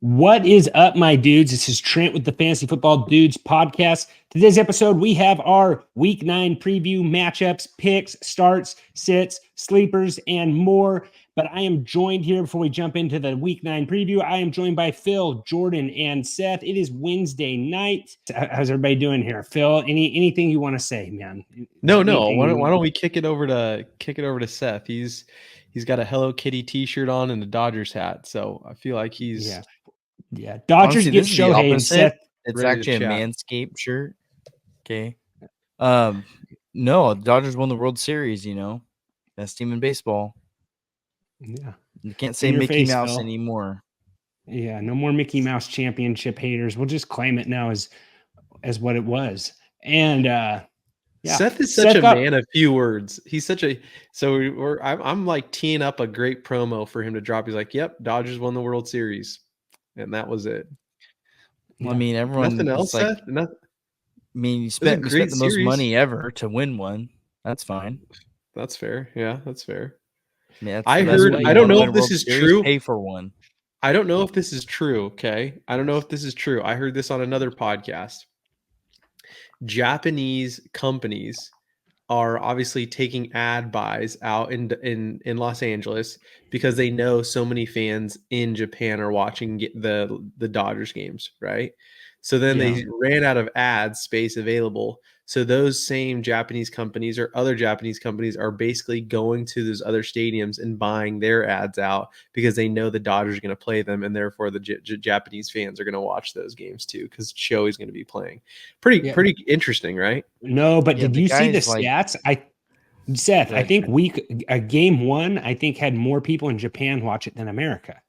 What is up, my dudes? This is Trent with the Fantasy Football Dudes podcast. Today's episode, we have our Week 9 preview, matchups, picks, starts, sits, sleepers, and more. But I am joined here before we jump into the Week 9 preview. I am joined by Phill, Jordan, and Seth. It is Wednesday night. How's everybody doing here? Phill, anything you want to say, man? No. Why don't we kick it over to Seth? He's got a Hello Kitty T-shirt on and a Dodgers hat, so I feel like he's yeah. Dodgers Honestly, get this is the Shohei. opposite. Seth, It's ready to actually a chat. Manscaped shirt. Okay. No, the Dodgers won the World Series, Best team in baseball. yeah. You can't say In your Mickey face, Mouse Phill. anymore. Yeah, no more Mickey Mouse championship haters. We'll just claim it now as what it was. And yeah, Seth is such a man of few words. He's such a I'm like teeing up a great promo for him to drop. He's like, "Yep, Dodgers won the World Series," and that was it. Well, I mean, everyone. Nothing else, Seth. I mean, you spent the most money ever to win one. That's fine. That's fair. Yeah, that's fair. I mean, I heard. I don't know if this is true. Pay for one. I don't know if this is true. Okay, I don't know if this is true. I heard this on another podcast. Japanese companies are obviously taking ad buys out in Los Angeles because they know so many fans in Japan are watching the Dodgers games, right? So then they ran out of ad space available. So those same Japanese companies or other Japanese companies are basically going to those other stadiums and buying their ads out because they know the Dodgers are going to play them, and therefore the Japanese fans are going to watch those games too because Shohei's going to be playing. Pretty interesting, right? No, but did you see the stats? Seth, I think game one, I think had more people in Japan watch it than America.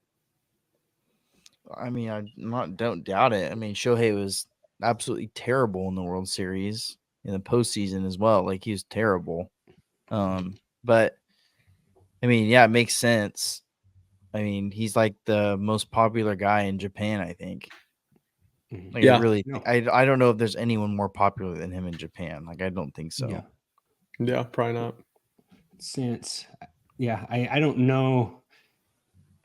I mean, don't doubt it. I mean, Shohei was absolutely terrible in the World Series, in the postseason as well. Like, he was terrible. But I mean, yeah, it makes sense. I mean, he's like the most popular guy in Japan, I think. Like, I don't know if there's anyone more popular than him in Japan. Like, I don't think so. Yeah, probably not. I don't know.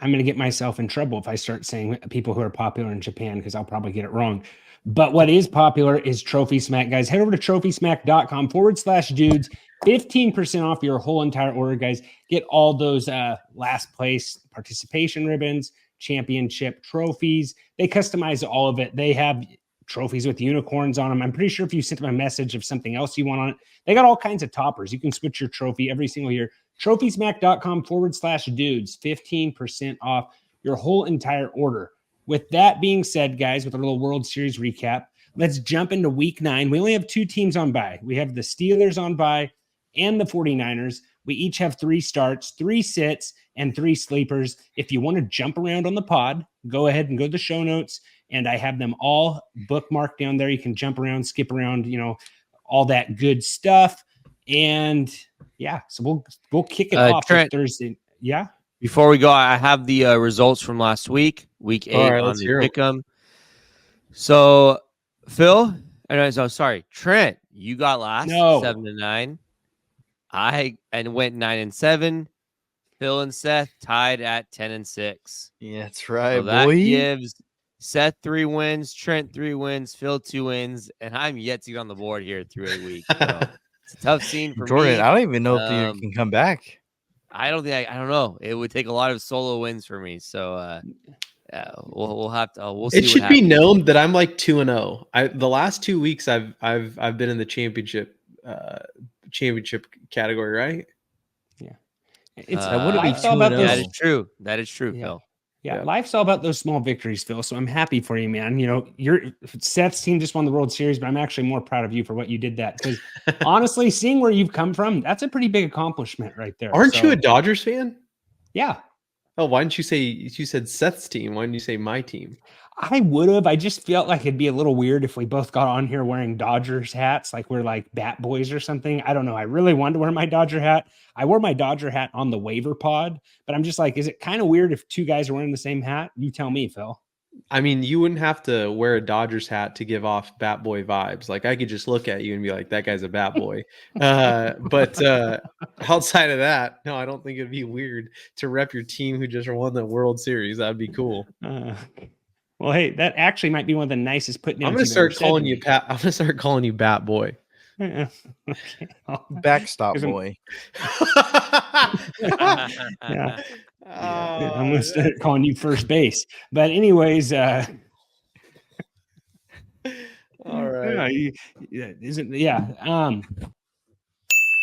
I'm going to get myself in trouble if I start saying people who are popular in Japan because I'll probably get it wrong. But what is popular is Trophy Smack, guys. Head over to trophysmack.com/dudes. 15% off your whole entire order, guys. Get all those last place participation ribbons, championship trophies. They customize all of it. They have trophies with unicorns on them. I'm pretty sure if you sent them a message of something else you want on it, they got all kinds of toppers. You can switch your trophy every single year. trophysmack.com/dudes, 15% off your whole entire order. With that being said, guys, with a little World Series recap, let's jump into Week 9. We only have two teams on bye. We have the Steelers on bye and the 49ers. We each have 3 starts, 3 sits, and 3 sleepers. If you want to jump around on the pod, go ahead and go to the show notes, and I have them all bookmarked down there. You can jump around, skip around, all that good stuff. And yeah, so we'll kick it off Trent, Thursday. Yeah. Before we go, I have the results from last week, week 8 on the pick'em. So, Phill, Trent, you got last 7-9. I went 9-7. Phill and Seth tied at 10-6. Yeah, that's right. So that gives Seth 3 wins, Trent 3 wins, Phill 2 wins, and I'm yet to get on the board here through a week. So it's a tough scene for Jordan, me. I don't even know if you can come back. I don't know. It would take a lot of solo wins for me. So we'll have to. We'll see. It should be known that I'm like 2-0. The last 2 weeks I've been in the championship category, right? Yeah, it's that is true, yeah. Phill. Yeah, life's all about those small victories, Phill. So I'm happy for you, man. Seth's team just won the World Series, but I'm actually more proud of you for what you did that. Because honestly, seeing where you've come from, that's a pretty big accomplishment right there. Aren't you a Dodgers fan? Yeah. Oh, why didn't you say, you said Seth's team? Why didn't you say my team? I would have. I just felt like it'd be a little weird if we both got on here wearing Dodgers hats, like we're like bat boys or something. I don't know. I really wanted to wear my Dodger hat. I wore my Dodger hat on the waiver pod, but I'm just like, is it kind of weird if 2 guys are wearing the same hat? You tell me, Phill. I mean, you wouldn't have to wear a Dodgers hat to give off bat boy vibes. Like, I could just look at you and be like, that guy's a bat boy. But outside of that, no, I don't think it'd be weird to rep your team who just won the World Series. That'd be cool. Well, hey, that actually might be one of the nicest put downs. I'm gonna start calling you Pat. I'm gonna start calling you Bat Boy. Okay. Backstop boy. Yeah. I'm gonna start calling you first base. But anyways, all right.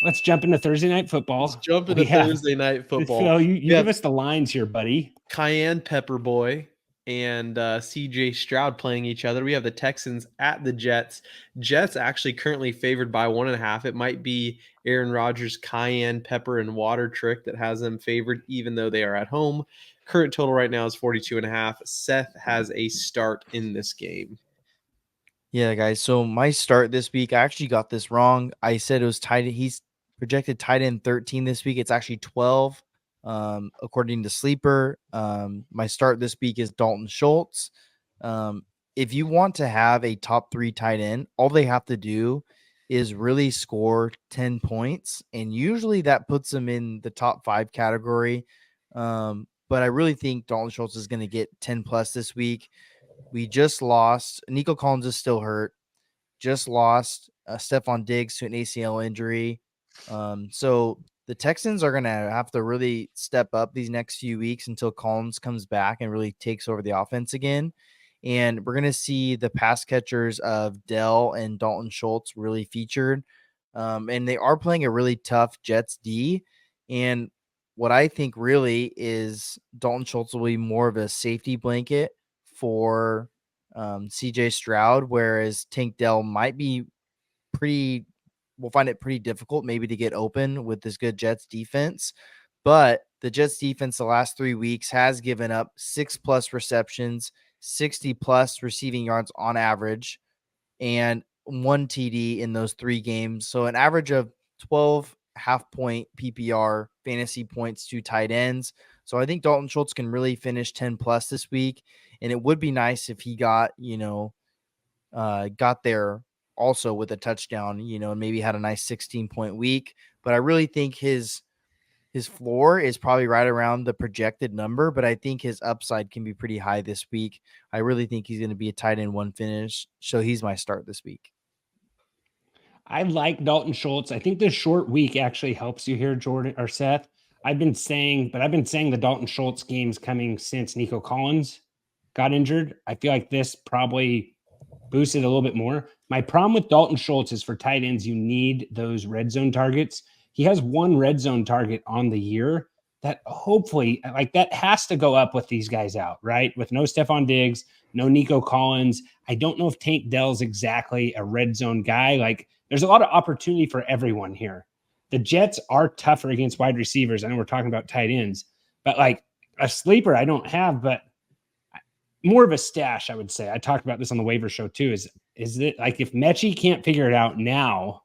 Let's jump into Thursday night football. Let's jump into Thursday night football. Phil, you give us the lines here, buddy. Cayenne Pepper Boy and CJ Stroud playing each other. We have the Texans at the Jets. Jets actually currently favored by 1.5. It might be Aaron Rodgers' cayenne pepper and water trick that has them favored, even though they are at home. Current total right now is 42.5. Seth has a start in this game. Yeah, guys. So my start this week, I actually got this wrong. I said it was tight. He's projected tight end 13 this week. It's actually 12, according to Sleeper. My start this week is Dalton Schultz. If you want to have a top 3 tight end, all they have to do is really score 10 points, and usually that puts them in the top 5 category. But I really think Dalton Schultz is going to get 10 plus this week. We just lost. Nico Collins is still hurt. Just lost Stephon Diggs to an ACL injury. So the Texans are going to have to really step up these next few weeks until Collins comes back and really takes over the offense again. And we're going to see the pass catchers of Dell and Dalton Schultz really featured. And they are playing a really tough Jets D. And what I think really is Dalton Schultz will be more of a safety blanket for CJ Stroud, whereas Tank Dell might be we'll find it pretty difficult maybe to get open with this good Jets defense. But the Jets defense the last 3 weeks has given up 6+ receptions, 60+ receiving yards on average, and 1 TD in those 3 games. So an average of 12 half-point PPR fantasy points to tight ends. So I think Dalton Schultz can really finish 10+ this week. And it would be nice if he got there also with a touchdown, and maybe had a nice 16-point week. But I really think his floor is probably right around the projected number, but I think his upside can be pretty high this week. I really think he's going to be a tight end 1 finish. So he's my start this week. I like Dalton Schultz. I think this short week actually helps you here, Jordan or Seth. I've been saying the Dalton Schultz game's coming since Nico Collins got injured. I feel like this probably boosted a little bit more. My problem with Dalton Schultz is for tight ends, you need those red zone targets. He has 1 red zone target on the year that hopefully, like, that has to go up with these guys out, right? With no Stephon Diggs, no Nico Collins. I don't know if Tank Dell's exactly a red zone guy. Like, there's a lot of opportunity for everyone here. The Jets are tougher against wide receivers. I know we're talking about tight ends, but like a sleeper I don't have, but more of a stash, I would say. I talked about this on the waiver show too. Is it like if Mechie can't figure it out now,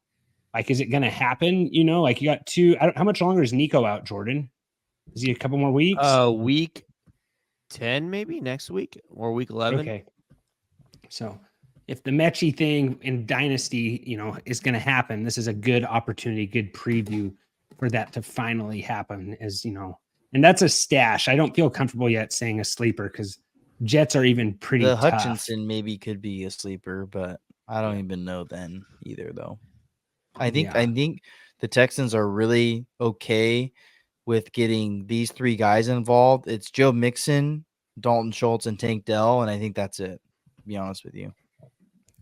like, is it going to happen? Like you got 2. How much longer is Nico out, Jordan? Is he a couple more weeks? Week 10, maybe next week or week 11. Okay. So if the Mechie thing in Dynasty, is going to happen, this is a good opportunity, good preview for that to finally happen, and that's a stash. I don't feel comfortable yet saying a sleeper because Jets are even pretty tough. Hutchinson maybe could be a sleeper, but I don't even know then either, though. I think the Texans are really okay with getting these 3 guys involved. It's Joe Mixon, Dalton Schultz, and Tank Dell, and I think that's it, to be honest with you.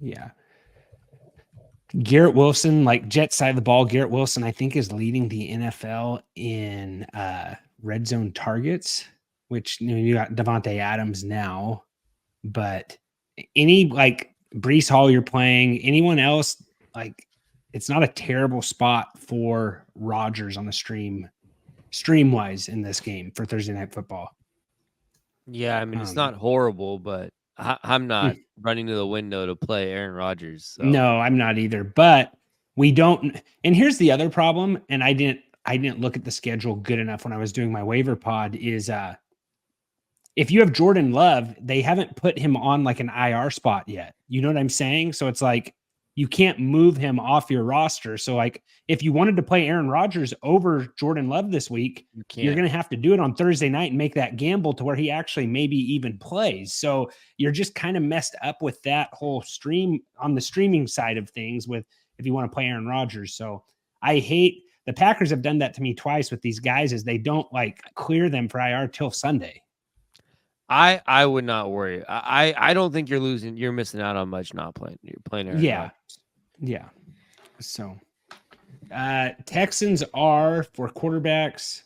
Yeah. Garrett Wilson, like Jet side of the ball, Garrett Wilson, I think, is leading the NFL in red zone targets, which you got Devontae Adams now, but any like Breece Hall you're playing, anyone else, like it's not a terrible spot for Rodgers on the stream wise in this game for Thursday Night Football. Yeah, I mean, it's not horrible, but I'm not running to the window to play Aaron Rodgers. So. No, I'm not either. But we don't. And here's the other problem. And I didn't look at the schedule good enough when I was doing my waiver pod. Is if you have Jordan Love, they haven't put him on like an IR spot yet. You know what I'm saying? So it's like you can't move him off your roster. So like if you wanted to play Aaron Rodgers over Jordan Love this week, you're going to have to do it on Thursday night and make that gamble to where he actually maybe even plays. So you're just kind of messed up with that whole stream on the streaming side of things with if you want to play Aaron Rodgers. So I hate the Packers have done that to me twice with these guys is they don't like clear them for IR till Sunday. I would not worry. I don't think you're losing. You're missing out on much not playing. You're playing Aaron Rodgers. Yeah. So Texans are for quarterbacks.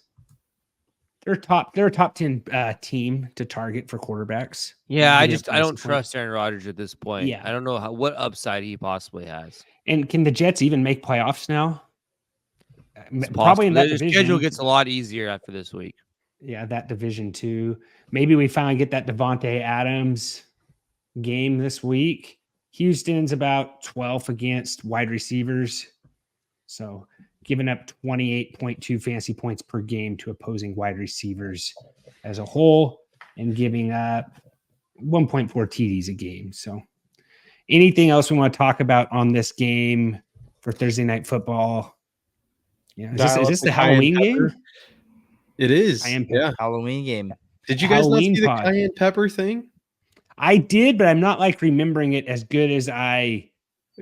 They're a top 10 team to target for quarterbacks. Yeah, I don't trust Aaron Rodgers at this point. Yeah. I don't know what upside he possibly has. And can the Jets even make playoffs now? Probably in that division. The schedule gets a lot easier after this week. Yeah, that division too. Maybe we finally get that Devontae Adams game this week. Houston's about 12th against wide receivers. So giving up 28.2 fantasy points per game to opposing wide receivers as a whole and giving up 1.4 TDs a game. So anything else we want to talk about on this game for Thursday Night Football? Yeah, is this the Halloween game? It is. Yeah, Halloween game. Did you guys not see the cayenne pepper thing? I did, but I'm not like remembering it as good as I.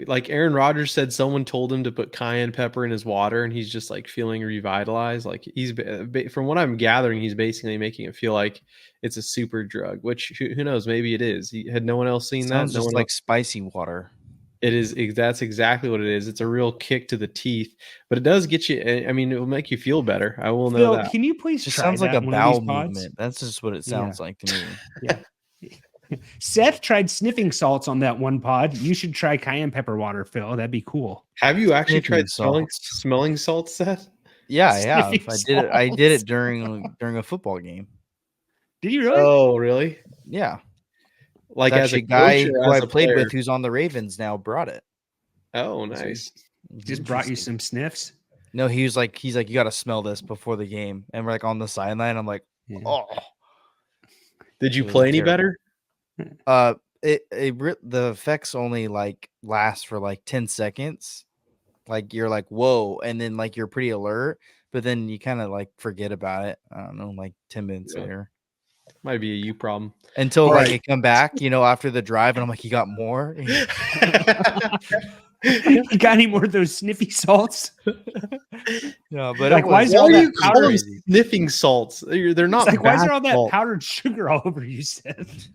Like Aaron Rodgers said, someone told him to put cayenne pepper in his water, and he's just like feeling revitalized. Like he's, from what I'm gathering, he's basically making it feel like it's a super drug. Which who knows? Maybe it is. Had no one else seen that? Sounds just like spicy water. It is. That's exactly what it is. It's a real kick to the teeth, but it does get you. I mean, it will make you feel better. I will know Phill, that. Can you please? It sounds like a bowel movement. That's just what it sounds like to me. Yeah. Seth tried sniffing salts on that one pod. You should try cayenne pepper water, Phill. That'd be cool. Have you actually tried smelling salts, Seth? Yeah, I did it during a football game. Did you really? Oh, really? Yeah. Like as a guy who I played with, who's on the Ravens now, brought it. Oh, nice. Just brought you some sniffs. No, he's like, you got to smell this before the game, and we're like on the sideline. I'm like, oh. Did you play any better? The effects only like last for like 10 seconds. Like you're like, whoa, and then like you're pretty alert, but then you kind of like forget about it. I don't know, like 10 minutes later. Might be a you problem. Until like I come back, after the drive, and I'm like, you got more? You got any more of those sniffy salts? No, but like, why are you calling sniffing salts? They're not. Like, why is there all that powdered sugar all over you, Seth?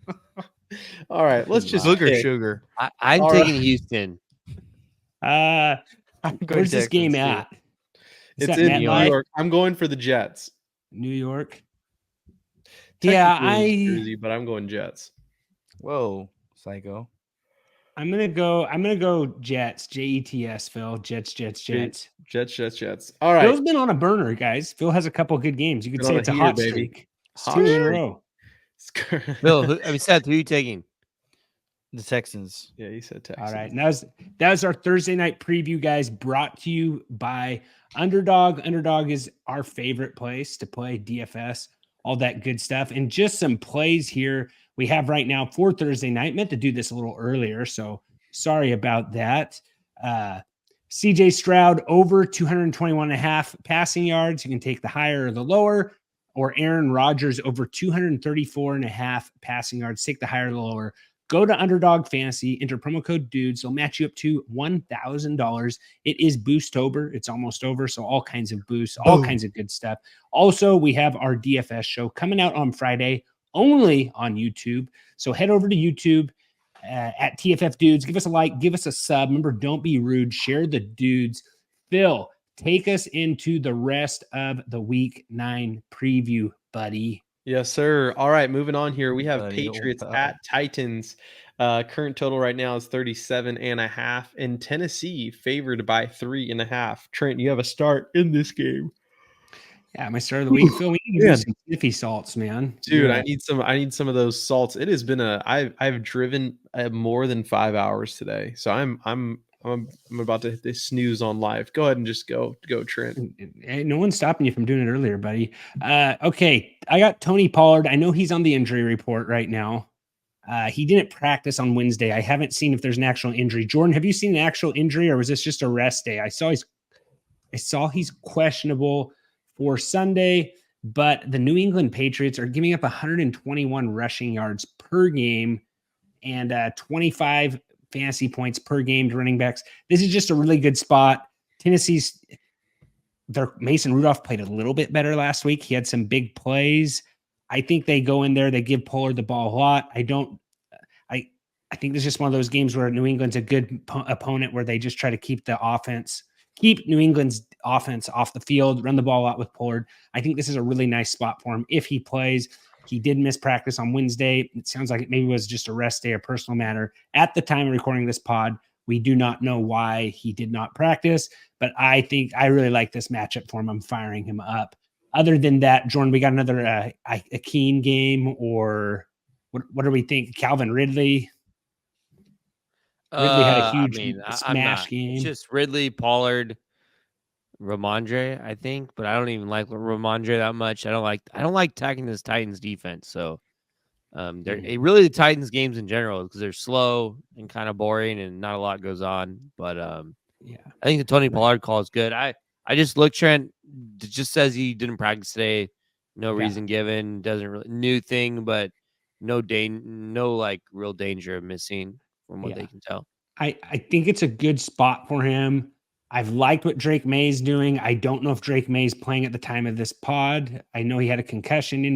All right, let's just sugar. I'm taking Houston. Where's this game at? It's in New York. I'm going for the Jets. New York. Yeah, Jersey, but I'm going Jets. Whoa, psycho. I'm gonna go Jets. Jets. Phill. Jets. Jets. All right. Phil's been on a burner, guys. Phill has a couple good games. You could say it's a hot streak. It's 2 in a row. Phill, Seth, who are you taking? The Texans. Yeah, he said Texans. All right. And that was our Thursday night preview, guys, brought to you by Underdog. Underdog is our favorite place to play DFS, all that good stuff. And just some plays here we have right now for Thursday night. Meant to do this a little earlier, so sorry about that. CJ Stroud over 221.5 passing yards. You can take the higher or the lower, or Aaron Rodgers over 234.5 passing yards. Take the higher or the lower. Go to Underdog Fantasy, enter promo code DUDES. They'll match you up to $1,000. It is Boostober. It's almost over, so all kinds of boosts, all kinds of good stuff. Also, we have our DFS show coming out on Friday, only on YouTube. So head over to YouTube at TFF Dudes. Give us a like, give us a sub. Remember, don't be rude. Share the dudes. Phill, take us into the rest of the Week 9 preview, buddy. Yes, sir. All right, moving on here. We have Patriots at Titans. Current total right now is 37.5, and Tennessee favored by 3.5. Trent, you have a start in this game. Yeah, my start of the week. Phill, we need to do some sniffy salts, man. Dude, yeah. I need some of those salts. It has been I've driven more than 5 hours today, so I'm about to snooze on life. Go ahead and just go, Trent. No one's stopping you from doing it earlier, buddy. Okay, I got Tony Pollard. I know he's on the injury report right now. He didn't practice on Wednesday. I haven't seen if there's an actual injury. Jordan, have you seen an actual injury, or was this just a rest day? I saw he's questionable for Sunday, but the New England Patriots are giving up 121 rushing yards per game and 25 fantasy points per game to running backs. This is just a really good spot. Mason Rudolph played a little bit better last week. He had some big plays. I think they go in there. They give Pollard the ball a lot. I think this is just one of those games where New England's a good opponent where they just try to keep New England's offense off the field, run the ball out with Pollard. I think this is a really nice spot for him if he plays. He did miss practice on Wednesday. It sounds like it maybe was just a rest day or personal matter. At the time of recording this pod, we do not know why he did not practice, but I think I really like this matchup for him. I'm firing him up. Other than that, Jordan, we got another Keen game, or what do we think? Calvin Ridley? Ridley had a huge smash game. It's just Ridley, Pollard, Ramondre, I think, but I don't even like Ramondre that much. I don't like attacking this Titans defense. So really the Titans games in general, because they're slow and kind of boring and not a lot goes on. But I think the Tony Pollard call is good. I just looked, Trent. It just says he didn't practice today. No reason given. Doesn't really new thing, but no like real danger of missing from what they can tell. I think it's a good spot for him. I've liked what Drake May's doing. I don't know if Drake May's playing at the time of this pod. I know he had a concussion.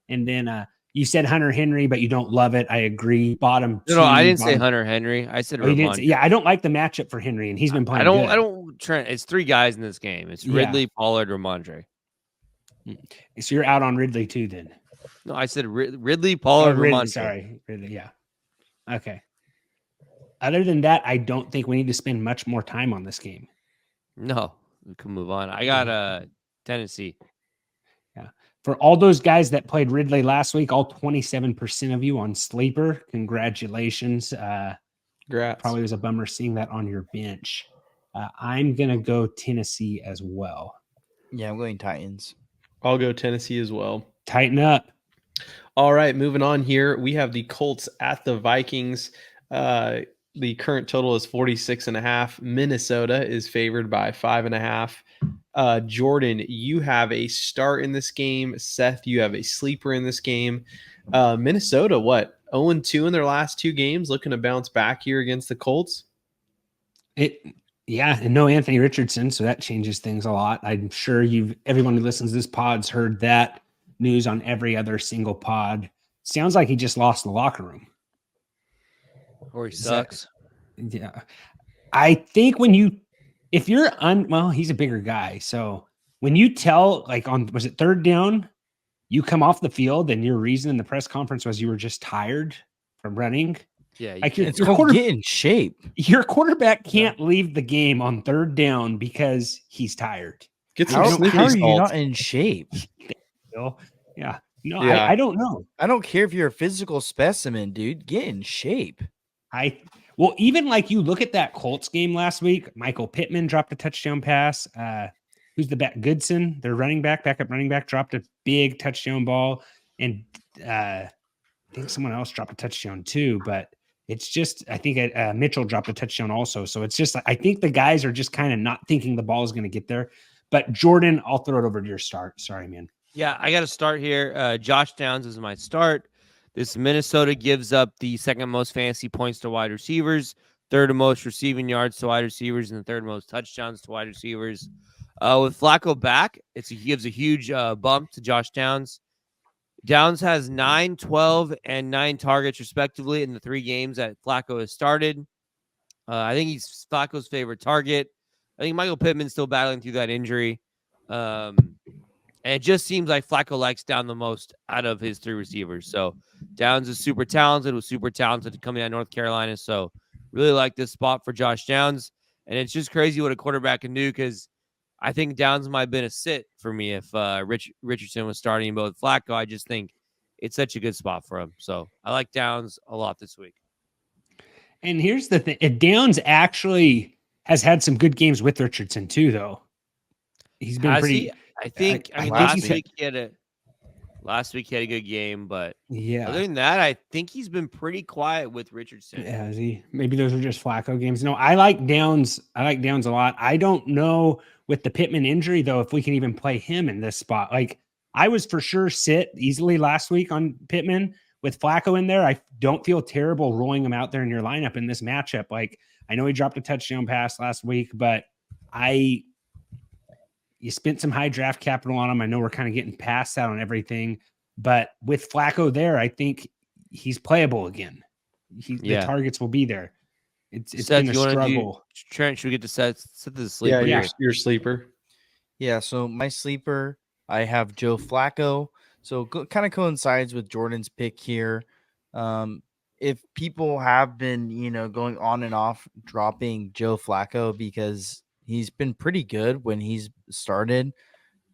And then you said Hunter Henry, but you don't love it. I agree. No, I didn't say Hunter Henry. I said Ramondre. I don't like the matchup for Henry, and he's been playing I don't Trent. It's three guys in this game. It's Ridley, Pollard, Ramondre. So you're out on Ridley too then? No, I said Ridley, Pollard, Ramondre. Sorry, Ridley, yeah. Okay. Other than that, I don't think we need to spend much more time on this game. No, we can move on. I got Tennessee. Yeah. For all those guys that played Ridley last week, all 27% of you on Sleeper, congratulations. Congrats. Probably was a bummer seeing that on your bench. I'm going to go Tennessee as well. Yeah, I'm going Titans. I'll go Tennessee as well. Tighten up. All right, moving on here. We have the Colts at the Vikings. The current total is 46.5. Minnesota is favored by 5.5. Jordan, you have a start in this game. Seth, you have a sleeper in this game. Minnesota, 0-2 in their last two games, looking to bounce back here against the Colts? And no Anthony Richardson, so that changes things a lot. I'm sure everyone who listens to this pod's heard that news on every other single pod. Sounds like he just lost the locker room. Or he sucks. Yeah. I think if you're he's a bigger guy. So when you tell, was it third down, you come off the field and your reason in the press conference was you were just tired from running. Yeah. It's called get in shape. Your quarterback can't leave the game on third down because he's tired. How are you not in shape? Yeah. No, yeah. I don't know. I don't care if you're a physical specimen, dude. Get in shape. Even you look at that Colts game last week, Michael Pittman dropped a touchdown pass. Who's the back? Goodson, their backup running back, dropped a big touchdown ball. And I think someone else dropped a touchdown too, but it's just, I think Mitchell dropped a touchdown also. So it's just, I think the guys are just kind of not thinking the ball is going to get there. But Jordan, I'll throw it over to your start. Sorry, man. Yeah, I got to start here. Josh Downs is my start. This Minnesota gives up the second most fantasy points to wide receivers, third most receiving yards to wide receivers, and the third most touchdowns to wide receivers. With Flacco back, he gives a huge bump to Josh Downs. Downs has 9, 12, and 9 targets, respectively, in the 3 games that Flacco has started. I think he's Flacco's favorite target. I think Michael Pittman's still battling through that injury. And it just seems like Flacco likes Down the most out of his 3 receivers. So Downs is super talented, coming out of North Carolina. So really like this spot for Josh Downs. And it's just crazy what a quarterback can do, because I think Downs might have been a sit for me if Richardson was starting both Flacco. I just think it's such a good spot for him. So I like Downs a lot this week. And here's the thing. Downs actually has had some good games with Richardson too, though. He's been pretty... I think last week he had Last week he had a good game, but yeah. other than that, I think he's been pretty quiet with Richardson. Has he? Maybe those are just Flacco games. No, I like Downs. I like Downs a lot. I don't know with the Pittman injury though if we can even play him in this spot. Like I was for sure sit easily last week on Pittman with Flacco in there. I don't feel terrible rolling him out there in your lineup in this matchup. Like I know he dropped a touchdown pass last week, but you spent some high draft capital on him. I know we're kind of getting past that on everything, but with Flacco there, I think he's playable again. The targets will be there. It's Seth, been a struggle. Trent, should we get to Seth the sleeper? Yeah, your sleeper. Yeah, so my sleeper, I have Joe Flacco. So kind of coincides with Jordan's pick here. If people have been, going on and off dropping Joe Flacco because he's been pretty good when he's started,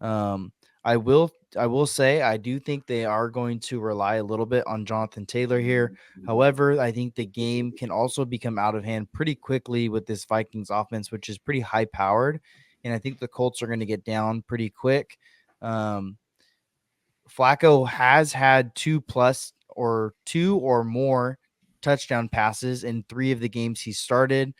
I will say I do think they are going to rely a little bit on Jonathan Taylor here. However, I think the game can also become out of hand pretty quickly with this Vikings offense, which is pretty high powered. And I think the Colts are going to get down pretty quick. Flacco has had two or more touchdown passes in 3 of the games he started.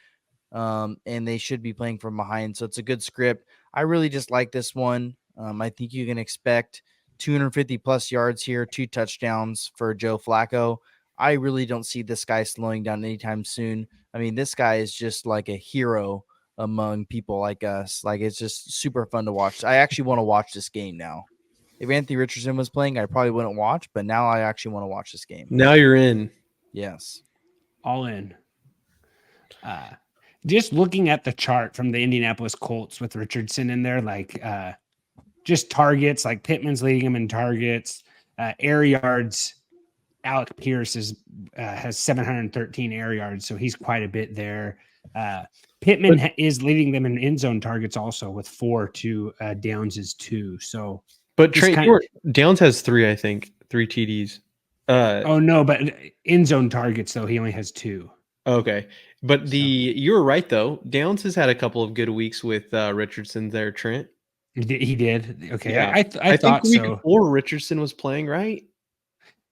And they should be playing from behind. So it's a good script. I really just like this one. I think you can expect 250 plus yards here, 2 touchdowns for Joe Flacco. I really don't see this guy slowing down anytime soon. I mean, this guy is just like a hero among people like us. Like, it's just super fun to watch. I actually want to watch this game now. If Anthony Richardson was playing, I probably wouldn't watch, but now I actually want to watch this game. Now you're in. Yes. All in. Just looking at the chart from the Indianapolis Colts with Richardson in there, like just targets, like Pittman's leading him in targets, air yards. Alec Pierce has 713 air yards, so he's quite a bit there. Pittman is leading them in end zone targets also with 4 to Downs is 2. So, but Trent, Downs has 3, I think, 3 TDs. No, but end zone targets though he only has 2. Okay, but you were right though. Downs has had a couple of good weeks with Richardson there, Trent. He did. Okay, yeah. I thought think so. Week 4 Richardson was playing, right?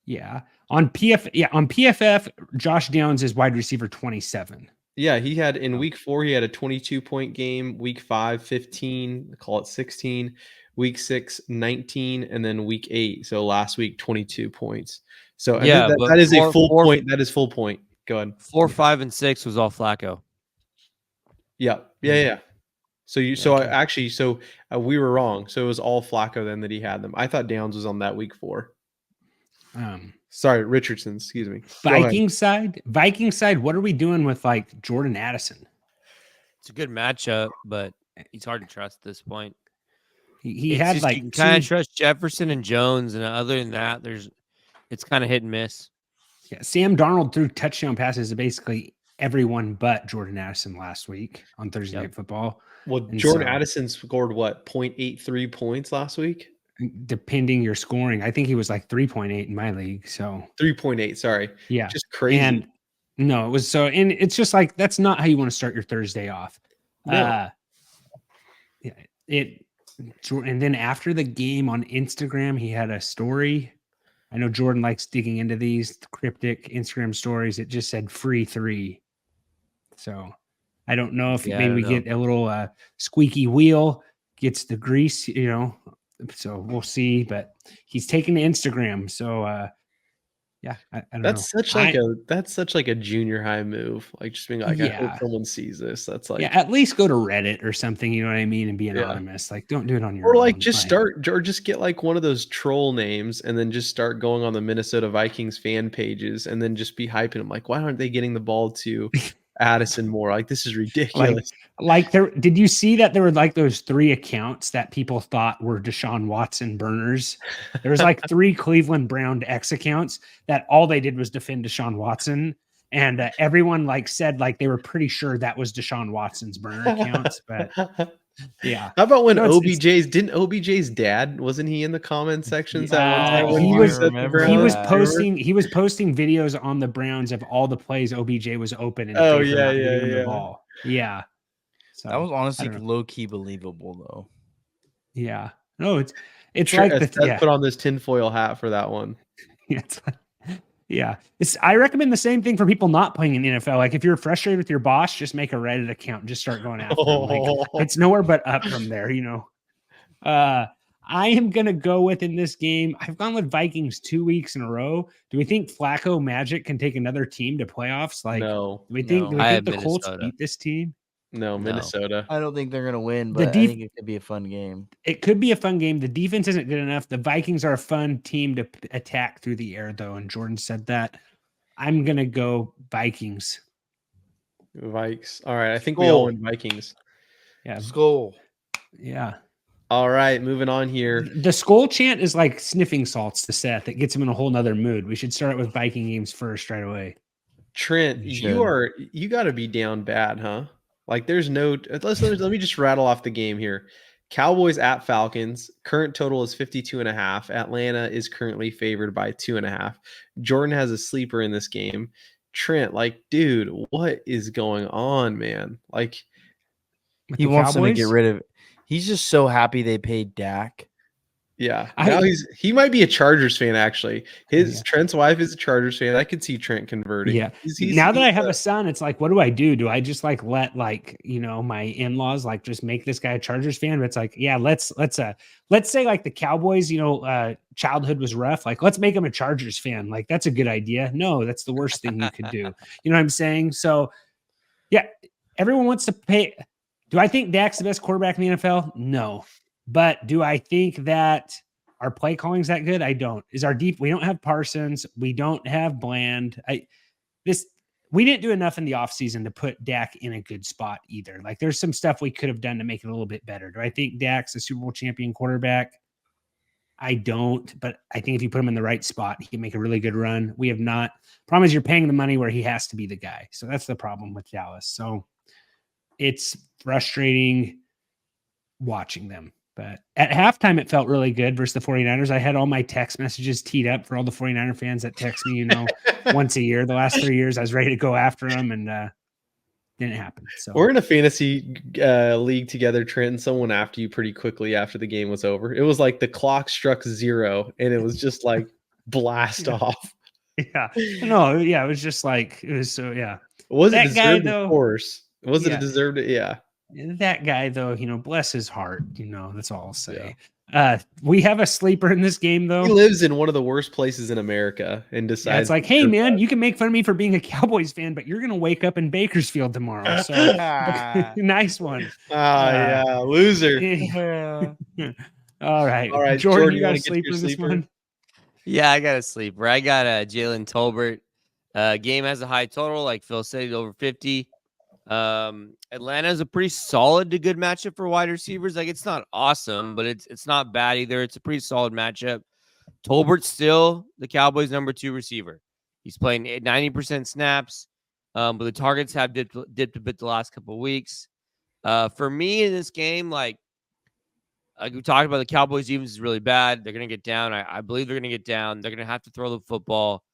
Yeah. On PFF, Josh Downs is wide receiver 27. Yeah, he had in week 4, he had a 22-point game, week 5, 15, call it 16, week 6, 19, and then week 8. So last week, 22 points. So yeah, that is a full point. That is full point. Go ahead. 4, 5, and 6 was all Flacco. Yeah. So we were wrong. So it was all Flacco then that he had them. I thought Downs was on that week 4. Sorry, Richardson. Excuse me. Viking side. What are we doing with like Jordan Addison? It's a good matchup, but he's hard to trust at this point. He had like you can kind of trust Jefferson and Jones, and other than that, it's kind of hit and miss. Yeah, Sam Darnold threw touchdown passes to basically everyone but Jordan Addison last week on Thursday Night Football. Well, Jordan Addison scored what, 0.83 points last week? Depending your scoring. I think he was like 3.8 in my league. So 3.8, sorry. Yeah. Just crazy. And no, it was so, and it's just like, that's not how you want to start your Thursday off. No. And then after the game on Instagram, he had a story. I know Jordan likes digging into these cryptic Instagram stories. It just said free 3. So I don't know if maybe we get a little squeaky wheel, gets the grease, so we'll see, but he's taking to Instagram. So I don't know. That's such like a junior high move. Like just being like, I hope someone sees this. That's like, at least go to Reddit or something, you know what I mean? And be anonymous. Like don't do it on your own. Or like just get like one of those troll names and then just start going on the Minnesota Vikings fan pages and then just be hyping them. Like, why aren't they getting the ball to Addison more? Like, this is ridiculous. Did you see that there were like those 3 accounts that people thought were Deshaun Watson burners? There was like 3 Cleveland Brown X accounts that all they did was defend Deshaun Watson. And everyone said they were pretty sure that was Deshaun Watson's burner accounts, but yeah. How about when didn't OBJ's dad, wasn't he in the comment sections at one time? He was posting videos on the Browns of all the plays OBJ was open and the ball. Yeah. So that was honestly low key believable though. Yeah. No, It's like Seth put on this tinfoil hat for that one. Yeah, I recommend the same thing for people not playing in the NFL. Like if you're frustrated with your boss, just make a Reddit account and just start going after him. Like it's nowhere but up from there, you know. I am gonna go with in this game. I've gone with Vikings 2 weeks in a row. Do we think Flacco Magic can take another team to playoffs? Like, no. Do we think the Colts beat this team? No, Minnesota. I don't think they're gonna win, but I think it could be a fun game. It could be a fun game. The defense isn't good enough. The Vikings are a fun team to attack through the air, though, and Jordan said that. I'm gonna go Vikings. Vikes. All right, I think we all went Vikings. Yeah, Skull. Yeah. All right, moving on here. The skull chant is like sniffing salts to Seth. It gets him in a whole nother mood. We should start with Viking games first right away. Trent, you got to be down bad, huh? Like there's no. Let me just rattle off the game here. Cowboys at Falcons. Current total is 52.5. Atlanta is currently favored by 2.5. Jordan has a sleeper in this game. Trent, like, dude, what is going on, man? Like, he wants them to get rid of it. He's just so happy they paid Dak. Yeah. Now he might be a Chargers fan, actually. Trent's wife is a Chargers fan. I could see Trent converting. Yeah. Now that I have a son, it's like, what do I do? Do I just like let like, you know, my in-laws like just make this guy a Chargers fan? But it's like, yeah, let's say like the Cowboys, you know, childhood was rough. Like, let's make him a Chargers fan. Like, that's a good idea. No, that's the worst thing you could do. You know what I'm saying? So yeah, everyone wants to pay. Do I think Dak's the best quarterback in the NFL? No. But do I think that our play calling is that good? I don't. We don't have Parsons. We don't have Bland. We didn't do enough in the offseason to put Dak in a good spot either. Like there's some stuff we could have done to make it a little bit better. Do I think Dak's a Super Bowl champion quarterback? I don't, but I think if you put him in the right spot, he can make a really good run. We have not. Problem is you're paying the money where he has to be the guy. So that's the problem with Dallas. So it's frustrating watching them. But at halftime, it felt really good versus the 49ers. I had all my text messages teed up for all the 49er fans that text me, you know, once a year. The last 3 years, I was ready to go after them, and didn't happen. So we're in a fantasy league together, Trent, and someone after you pretty quickly after the game was over. It was like the clock struck 0, and it was just like blast off. Yeah. No, yeah, it was just like, it was so, yeah. Was it deserved, of course. Was it a deserved? Yeah. That guy, though, you know, bless his heart. You know, that's all I'll say. Yeah. We have a sleeper in this game, though. He lives in one of the worst places in America and decides. Yeah, it's like, hey, man, you can make fun of me for being a Cowboys fan, but you're going to wake up in Bakersfield tomorrow. So nice one. Yeah, loser. All right. Jordan, you got a sleeper this one? Yeah, I got a sleeper. I got Jalen Tolbert. Game has a high total, like Phill said, over 50. Atlanta is a pretty solid to good matchup for wide receivers. Like it's not awesome, but it's not bad either. It's a pretty solid matchup. Tolbert's still the Cowboys' number 2 receiver. He's playing 90% snaps, but the targets have dipped a bit the last couple of weeks. For me in this game, like we talked about, the Cowboys' defense is really bad. They're going to get down. I believe they're going to get down. They're going to have to throw the football,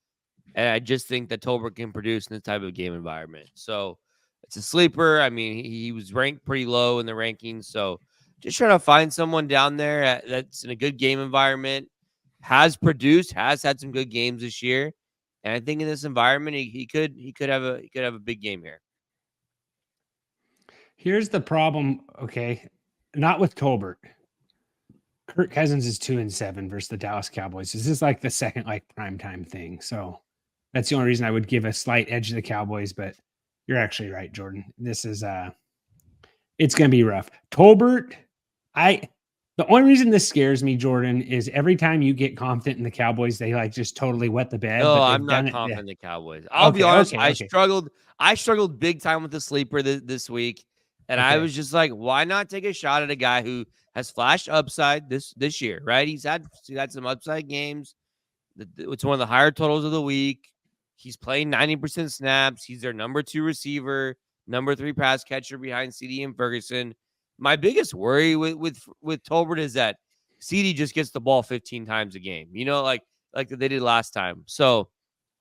and I just think that Tolbert can produce in this type of game environment. So it's a sleeper. I mean, he was ranked pretty low in the rankings. So just trying to find someone down there that's in a good game environment, has produced, has had some good games this year. And I think in this environment, he could have a big game here. Here's the problem. Okay. Not with Tolbert. Kirk Cousins is 2-7 versus the Dallas Cowboys. This is like the second primetime thing. So that's the only reason I would give a slight edge to the Cowboys, but you're actually right, Jordan. This is it's gonna be rough. Tolbert, the only reason this scares me, Jordan, is every time you get confident in the Cowboys, they like just totally wet the bed. No, I'm not confident in the Cowboys. I'll be honest. Okay. I struggled big time with the sleeper this week. And I was just like, why not take a shot at a guy who has flashed upside this year, right? He's had some upside games. It's one of the higher totals of the week. He's playing 90% snaps. He's their number 2 receiver, number 3 pass catcher behind CD and Ferguson. My biggest worry with Tolbert is that CD just gets the ball 15 times a game, you know, like they did last time. So,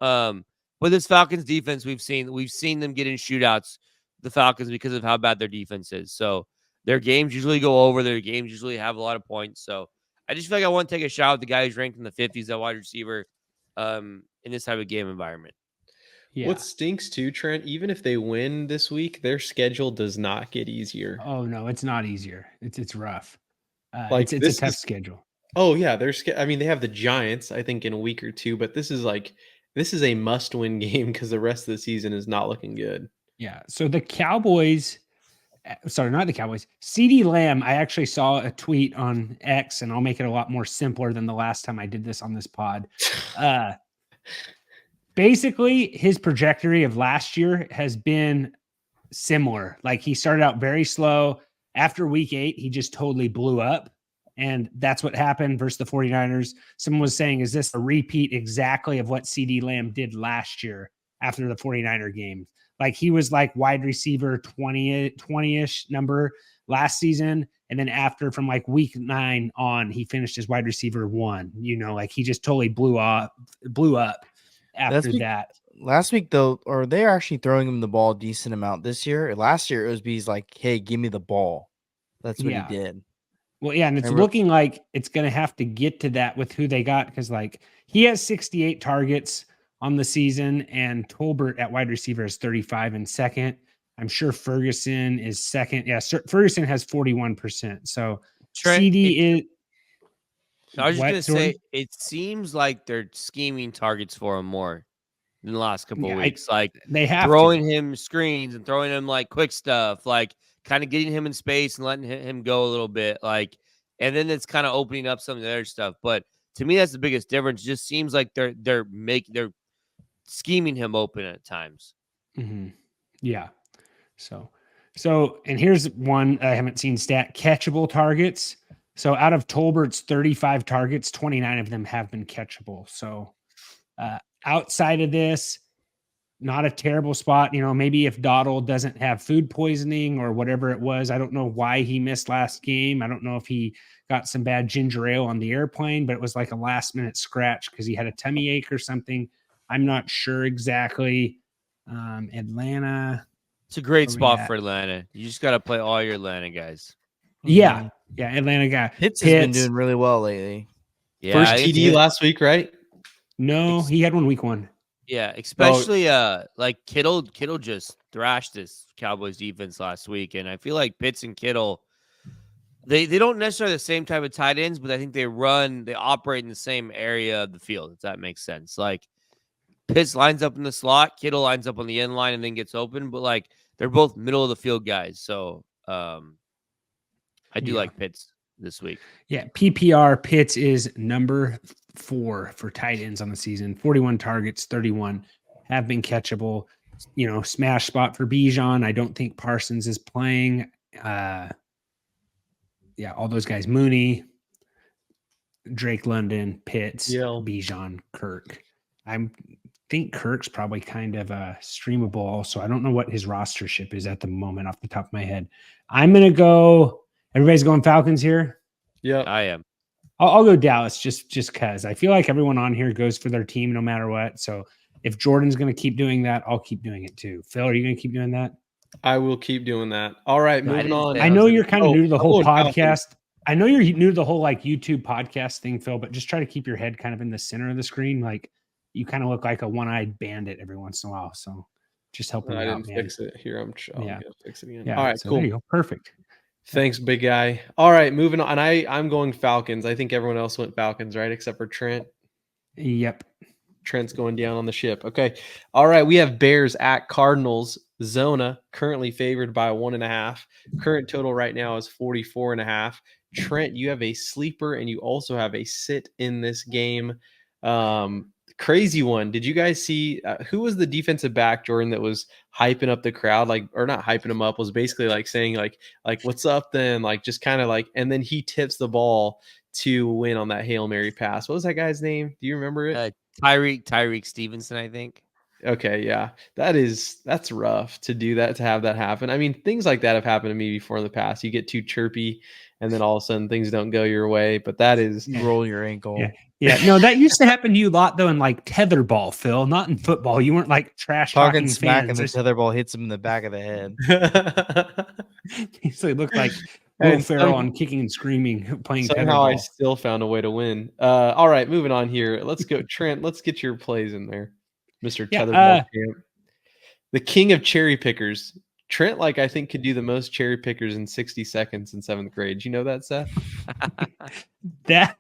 with this Falcons defense, we've seen them get in shootouts, the Falcons, because of how bad their defense is. So their games usually go over. Their games usually have a lot of points. So I just feel like I want to take a shot at the guy who's ranked in the 50s at wide receiver in this type of game environment. Yeah. What stinks too, Trent, even if they win this week, their schedule does not get easier. Oh no, it's not easier. It's rough. Like it's a tough schedule. Oh yeah, they have the Giants, I think, in a week or two, but this is a must-win game because the rest of the season is not looking good. Yeah. So the Cowboys, sorry, not the Cowboys. CeeDee Lamb, I actually saw a tweet on X, and I'll make it a lot more simpler than the last time I did this on this pod. Basically, his trajectory of last year has been similar. Like he started out very slow. After week 8, he just totally blew up. And that's what happened versus the 49ers. Someone was saying, is this a repeat exactly of what CeeDee Lamb did last year after the 49er game? Like he was like wide receiver 20-ish number last season. And then after from like week 9 on, he finished as wide receiver 1, like he just totally blew up after that. Last week though, or they're actually throwing him the ball a decent amount this year. Last year it was he's like, hey, give me the ball. That's what he did. Well, yeah, and it's looking like it's going to have to get to that with who they got because, like, he has 68 targets on the season, and Tolbert at wide receiver is 35 and second. I'm sure Ferguson is second. Yeah, Ferguson has 41%. So CD is. I was just going to say, it seems like they're scheming targets for him more in the last couple of weeks. They have throwing him screens and throwing him like quick stuff, like kind of getting him in space and letting him go a little bit, like, and then it's kind of opening up some of the other stuff. But to me, that's the biggest difference. It just seems like they're scheming him open at times. Mm-hmm. Yeah. So, and here's one I haven't seen stat: catchable targets. So out of Tolbert's 35 targets, 29 of them have been catchable. So outside of this, not a terrible spot. Maybe if Dottle doesn't have food poisoning or whatever it was, I don't know why he missed last game. I don't know if he got some bad ginger ale on the airplane, but it was like a last minute scratch because he had a tummy ache or something. I'm not sure exactly. Atlanta. It's a great spot for Atlanta. You just got to play all your Atlanta guys. Yeah. Yeah. Atlanta guy. Pitts has been doing really well lately. Yeah. First TD last week, right? No, he had one week 1. Yeah, especially like Kittle just thrashed this Cowboys defense last week, and I feel like Pitts and Kittle, they don't necessarily the same type of tight ends, but I think they operate in the same area of the field, if that makes sense. Like Pitts lines up in the slot, Kittle lines up on the end line and then gets open, but like they're both middle of the field guys. So I do like Pitts this week. Yeah, PPR Pitts is number 4 for tight ends on the season. 41 targets, 31 have been catchable. Smash spot for Bijan. I don't think Parsons is playing. All those guys: Mooney, Drake London, Pitts, Bijan, Kirk. I think Kirk's probably kind of streamable also. I don't know what his rostership is at the moment off the top of my head. I'm going to go. Everybody's going Falcons here? Yeah, I am. I'll go Dallas just because I feel like everyone on here goes for their team no matter what. So if Jordan's going to keep doing that, I'll keep doing it too. Phil, are you going to keep doing that? I will keep doing that. All right, moving on. I know you're kind of new to the whole podcast. I know you're new to the whole like YouTube podcast thing, Phil, but just try to keep your head kind of in the center of the screen. Like you kind of look like a one-eyed bandit every once in a while. So just helping me out, man. Fix it here. I'm gonna fix it again. Yeah, all right, so cool. There you go. Perfect. Thanks, big guy. All right, moving on. And I'm going Falcons. I think everyone else went Falcons, right? Except for Trent. Yep. Trent's going down on the ship. Okay. All right. We have Bears at Cardinals. Zona currently favored by 1.5. Current total right now is 44.5. Trent, you have a sleeper and you also have a sit in this game. Crazy one. Did you guys see who was the defensive back, Jordan, that was hyping up the crowd, like, or not hyping them up, was basically like saying like what's up then, like just kind of like, and then he tips the ball to win on that Hail Mary pass. What was that guy's name? Do you remember it? Tyreek Stevenson, I think. Okay, yeah, that's rough to do that, to have that happen. I mean, things like that have happened to me before in the past. You get too chirpy, and then all of a sudden things don't go your way. But that is roll your ankle. Yeah, no, that used to happen to you a lot though in like tetherball, Phil, not in football. You weren't like trash talking smack, fans. and the tetherball hits him in the back of the head. So it looked like Will Ferrell on Kicking and Screaming playing somehow I tetherball. still found a way to win. All right, moving on here. Let's go, Trent. Let's get your plays in there, Mr. Tetherball Champ. The king of cherry pickers. Trent, I think, could do the most cherry pickers in 60 seconds in 7th grade. Do you know that, Seth? That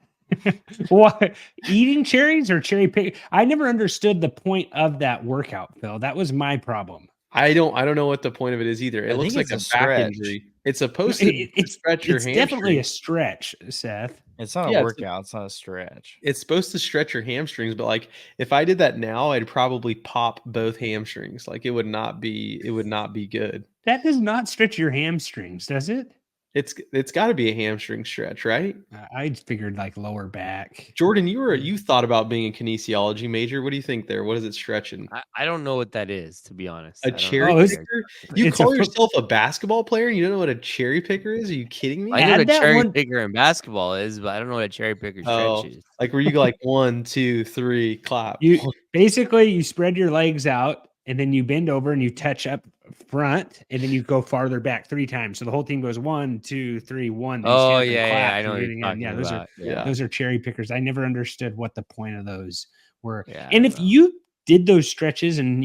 what? Eating cherries or cherry pick? I never understood the point of that workout, Phil. That was my problem. I don't know what the point of it is either. It looks like a back injury. It's supposed to stretch your hamstring. It's definitely a stretch, Seth. It's not a workout. It's not a stretch. It's supposed to stretch your hamstrings, but if I did that now, I'd probably pop both hamstrings. It would not be good. That does not stretch your hamstrings, does it? It's got to be a hamstring stretch, right? I figured lower back. Jordan, you thought about being a kinesiology major. What do you think there? What is it stretching? I don't know what that is, to be honest. A cherry picker? You call yourself a basketball player and you don't know what a cherry picker is? Are you kidding me? I know what a cherry picker in basketball is, but I don't know what a cherry picker stretch is. Where you go 1, 2, 3, clap. You spread your legs out and then you bend over and you touch up front and then you go farther back 3 times. So the whole team goes 1, 2, 3, 1. Oh yeah, I know what you're talking about. Those are cherry pickers. I never understood what the point of those were. Yeah, and if you did those stretches and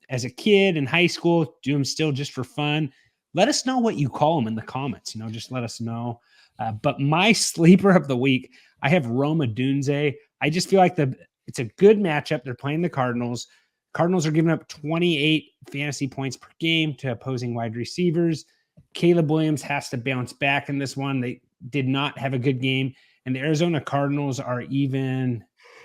as a kid in high school, do them still just for fun, let us know what you call them in the comments. Just let us know. But my sleeper of the week, I have Roma Dunze. I just feel like it's a good matchup. They're playing the Cardinals. Cardinals are giving up 28 fantasy points per game to opposing wide receivers. Caleb Williams has to bounce back in this one. They did not have a good game. And the Arizona Cardinals are even,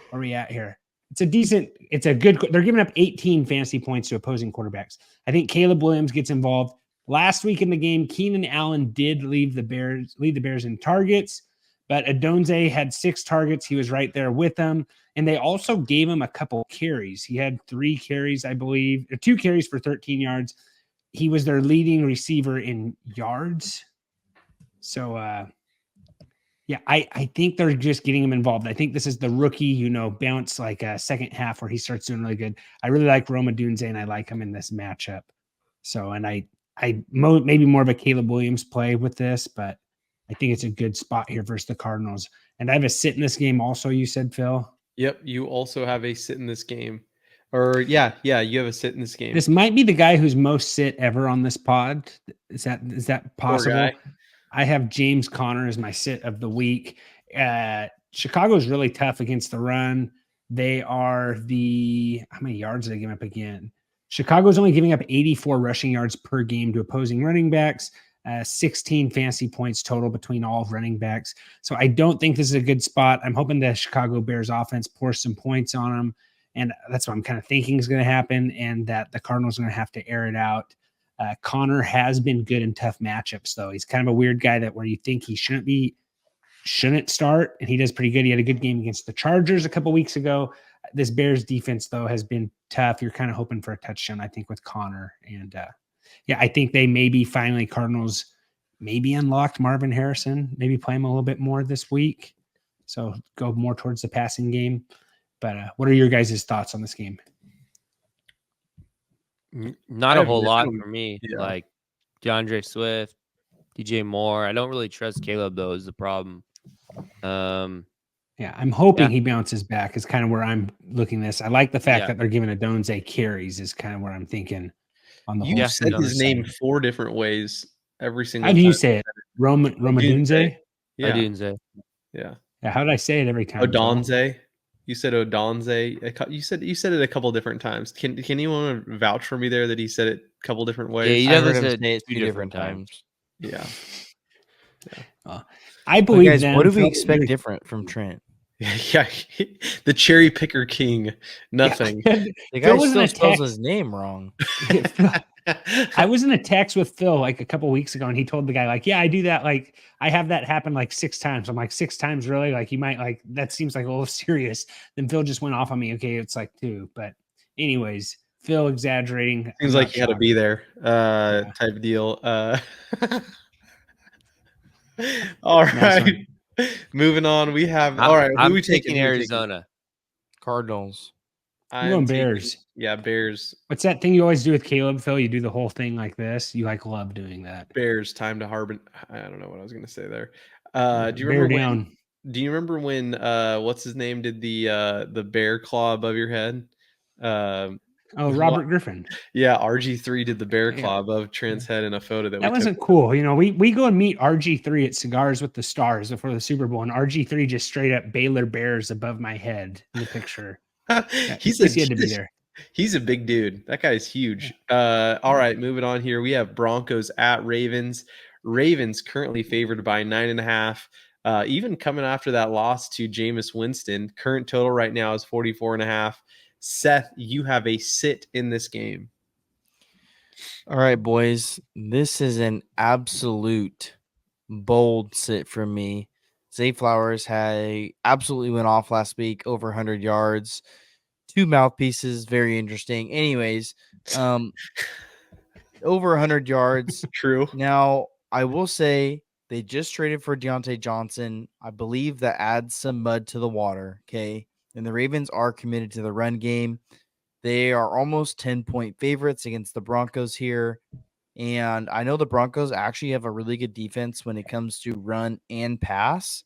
where are we at here? They're giving up 18 fantasy points to opposing quarterbacks. I think Caleb Williams gets involved. Last week in the game, Keenan Allen did lead the Bears in targets, but Adonze had 6 targets. He was right there with them. And they also gave him a couple carries. He had 3 carries, I believe, or 2 carries for 13 yards. He was their leading receiver in yards. So, I think they're just getting him involved. I think this is the rookie, bounce a second half where he starts doing really good. I really like Roma Dunze, and I like him in this matchup. So, and I maybe more of a Caleb Williams play with this, but I think it's a good spot here versus the Cardinals. And I have a sit in this game also, you said, Phil? Yep, you also have a sit in this game. Or you have a sit in this game. This might be the guy who's most sit ever on this pod. Is that possible? I have James Conner as my sit of the week. Chicago is really tough against the run. They are how many yards are they giving up again? Chicago's only giving up 84 rushing yards per game to opposing running backs. 16 fantasy points total between all running backs. So I don't think this is a good spot. I'm hoping the Chicago Bears offense pours some points on them. And that's what I'm kind of thinking is going to happen. And that the Cardinals are going to have to air it out. Connor has been good in tough matchups, though. He's kind of a weird guy where you think he shouldn't start. And he does pretty good. He had a good game against the Chargers a couple weeks ago. This Bears defense, though, has been tough. You're kind of hoping for a touchdown, I think, with Connor. And, I think they Cardinals maybe unlocked Marvin Harrison, maybe play him a little bit more this week. So go more towards the passing game. But what are your guys' thoughts on this game? Not a whole lot for me. Yeah. DeAndre Swift, DJ Moore. I don't really trust Caleb, though, is the problem. I'm hoping he bounces back is kind of where I'm looking this. I like the fact that they're giving Adonze carries is kind of where I'm thinking. You said his name 4 different ways every single time. How do you say it? Roma Dunze? Yeah. Adonze. Yeah. How did I say it every time? Odonze. You said Odonze. You said it a couple different times. Can anyone vouch for me there that he said it a couple different ways? Yeah, I heard him say it 2 different times. Yeah. I believe guys, what do we expect different from Trent? Yeah, the cherry picker king. Nothing. The guy still spells his name wrong. I was in a text with Phil a couple weeks ago, and he told the guy I do that. I have that happen 6 times. I'm like, 6 times, really? You might that seems a little serious. Then Phil just went off on me. Okay, it's 2. But anyways, Phil exaggerating. Seems like he had to be there. Type deal. All right. Moving on, we have all right. Who are we taking? Arizona Cardinals. I'm going Bears. Bears. What's that thing you always do with Caleb, Phil? You do the whole thing like this. You love doing that. Bears, time to harbor. I don't know what I was going to say there. Do you remember when what's his name did the bear claw above your head? Robert Griffin. Yeah, RG3 did the bear claw above Trent's head in a photo that wasn't cool. You know, we go and meet RG3 at Cigars with the Stars before the Super Bowl, and RG3 just straight up Baylor Bears above my head in the picture. He had to be there. He's a big dude. That guy's huge. All right, moving on here. We have Broncos at Ravens. Ravens currently favored by 9.5. Even coming after that loss to Jameis Winston, current total right now is 44.5. Seth, you have a sit in this game. All right, boys. This is an absolute bold sit for me. Zay Flowers absolutely went off last week, over 100 yards, 2 mouthpieces, very interesting. Anyways, over 100 yards. True. Now, I will say they just traded for Deontay Johnson. I believe that adds some mud to the water, okay? And the Ravens are committed to the run game. They are almost 10-point favorites against the Broncos here. And I know the Broncos actually have a really good defense when it comes to run and pass.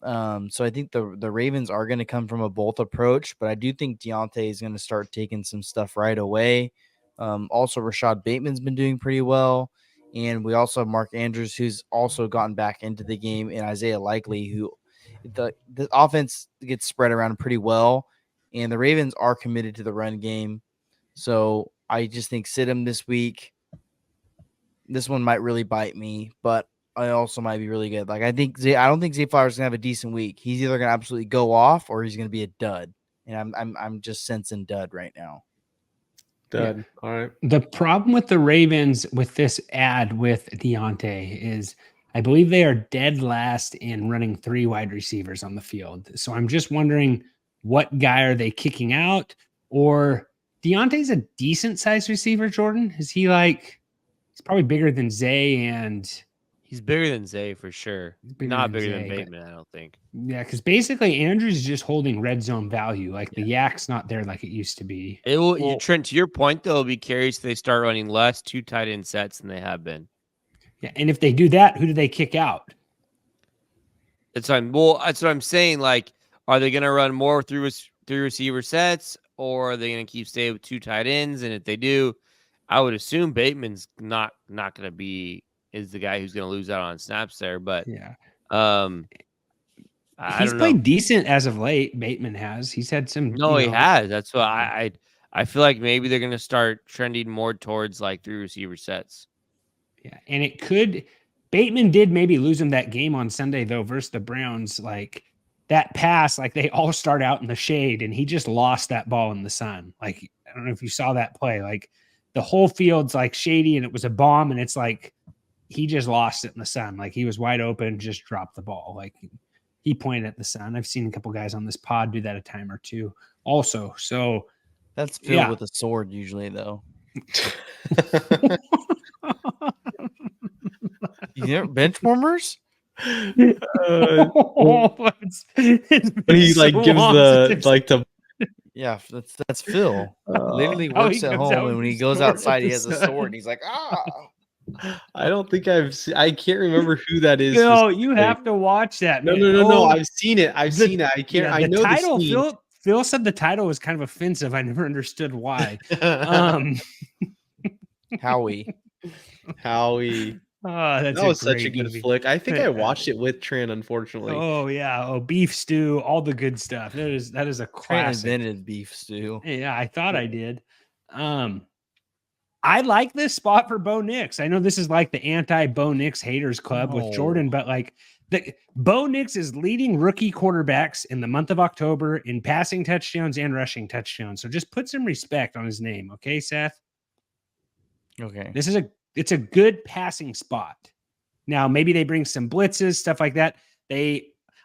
So I think the Ravens are going to come from a both approach, but I do think Deontay is going to start taking some stuff right away. Also, Rashad Bateman's been doing pretty well. And we also have Mark Andrews, who's also gotten back into the game, and Isaiah Likely, who the offense gets spread around pretty well. And the Ravens are committed to the run game. So I just think sit him this week. This one might really bite me, but I also might be really good. Like I don't think Zay Flowers is gonna have a decent week. He's either gonna absolutely go off or he's gonna be a dud. And I'm just sensing dud right now. Dud. Yeah. All right. The problem with the Ravens with this ad with Deontay is I believe they are dead last in running 3 wide receivers on the field. So I'm just wondering what guy are they kicking out? Or Deontay's a decent sized receiver, Jordan? Is he he's probably bigger than Zay and he's bigger than Zay for sure. Not bigger than Bateman, I don't think. Yeah, because basically Andrews is just holding red zone value. The yak's not there like it used to be. It will, Trent, to your point, though, it'll be curious if they start running less 2 tight end sets than they have been. Yeah, and if they do that, who do they kick out? That's what I'm saying. Are they going to run more through receiver sets, or are they going to stay with 2 tight ends? And if they do, I would assume Bateman's not going to be the guy who's going to lose out on snaps there. But yeah, he's played decent as of late. Bateman has. He's had some. No, he has. That's why I feel like maybe they're going to start trending more towards 3 receiver sets. Yeah, and it could. Bateman did maybe lose him that game on Sunday though versus the Browns. That pass, they all start out in the shade, and he just lost that ball in the sun. I don't know if you saw that play. The whole field's shady, and it was a bomb, and it's he just lost it in the sun. He was wide open, just dropped the ball. He pointed at the sun. I've seen a couple guys on this pod do that a time or two also. So that's Phill with a sword usually, though. You know, bench warmers? When he gives the yeah, that's Phill. Literally works at home, and when he goes outside, he has a sword. And he's like, I don't think I can't remember who that is. No, you have to watch that. Man. No. I've seen it. I can't. Yeah, I know title. the scene. Phil said the title was kind of offensive. I never understood why. Howie. That was such a good flick. I think I watched it with Trent, unfortunately. Oh yeah, beef stew, all the good stuff. That is a classic. Trent invented beef stew. Yeah, I thought I did. I like this spot for Bo Nix. I know this is the anti-Bo Nix haters club with Jordan, but Bo Nix is leading rookie quarterbacks in the month of October in passing touchdowns and rushing touchdowns. So just put some respect on his name, okay, Seth? Okay. It's a good passing spot. Now, maybe they bring some blitzes, stuff like that. I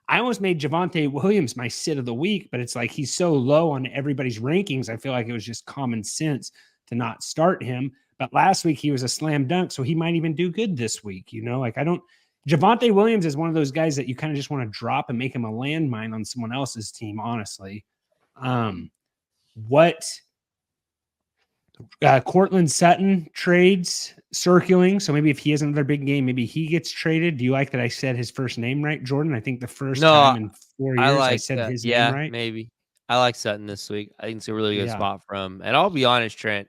almost made Javonte Williams my sit of the week, but it's he's so low on everybody's rankings. I feel like it was just common sense to not start him. But last week he was a slam dunk, so he might even do good this week. Javonte Williams is one of those guys that you kind of just want to drop and make him a landmine on someone else's team, honestly. what Cortland Sutton trades circulating. So maybe if he has another big game, maybe he gets traded. Do you like that I said his first name right, Jordan? I think the first time in 4 years I said his name right. Maybe. I like Sutton this week. I think it's a really good spot for him. And I'll be honest, Trent,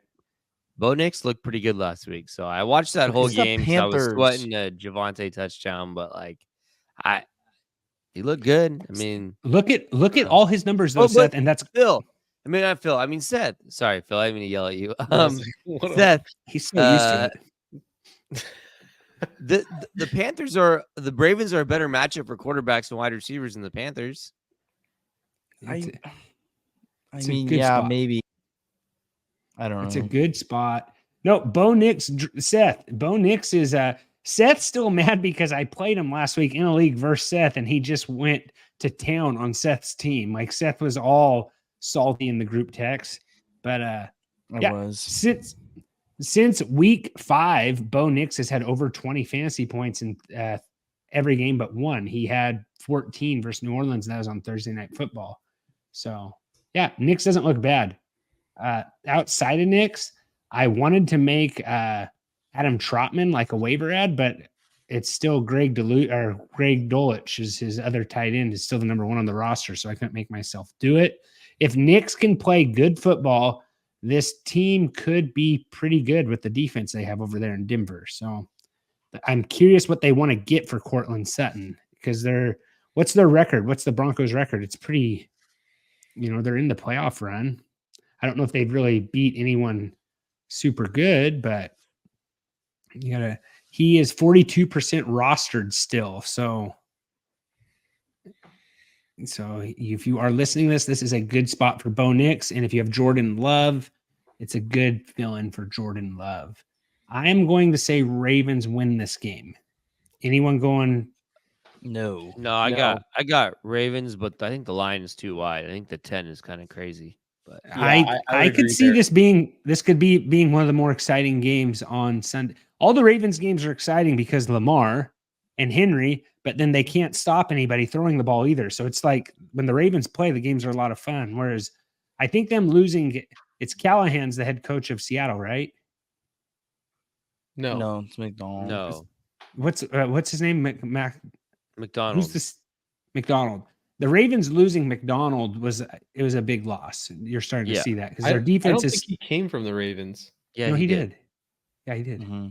Bo Nix looked pretty good last week. So I watched that whole game. So I was sweating the Javonte touchdown, but he looked good. I mean, look at all his numbers though, Seth, and that's Phill. Not Phill. I mean Seth. Sorry, Phill. I didn't mean to yell at you. Seth. He's so used to it. The Ravens are a better matchup for quarterbacks and wide receivers than the Panthers. I mean, yeah, spot. Maybe. I don't know. It's a good spot. No, Bo Nix, Seth. Bo Nix is Seth's still mad because I played him last week in a league versus Seth, and he just went to town on Seth's team. Like Seth was all salty in the group text, but since week 5, Bo Nix has had over 20 fantasy points in every game but one. He had 14 versus New Orleans, and that was on Thursday Night Football. So yeah, Nix doesn't look bad. Outside of Nix, I wanted to make Adam Trotman like a waiver ad, but it's still Greg Dulcich is his other tight end, is still the number 1 on the roster, so I couldn't make myself do it. If Nix can play good football, this team could be pretty good with the defense they have over there in Denver. So I'm curious what they want to get for Cortland Sutton, because what's their record? What's the Broncos' record? It's pretty, they're in the playoff run. I don't know if they've really beat anyone super good, but he is 42% rostered still. So if you are listening to this is a good spot for Bo Nix. And if you have Jordan Love, it's a good fill-in for Jordan Love. I am going to say Ravens win this game. Anyone going? No, I got Ravens, but I think the line is too wide. I think the 10 is kind of crazy. But yeah, I could see this could be one of the more exciting games on Sunday. All the Ravens games are exciting because Lamar and Henry, but then they can't stop anybody throwing the ball either. So it's like when the Ravens play, the games are a lot of fun. Whereas I think them losing, it's Callahan's the head coach of Seattle, right? No, it's McDonald. No, what's his name? McDonald. Who's this? McDonald. The Ravens losing McDonald was a big loss. You're starting to see that because their defense I don't think he came from the Ravens. Yeah, no, he did. Yeah, he did. Mm-hmm.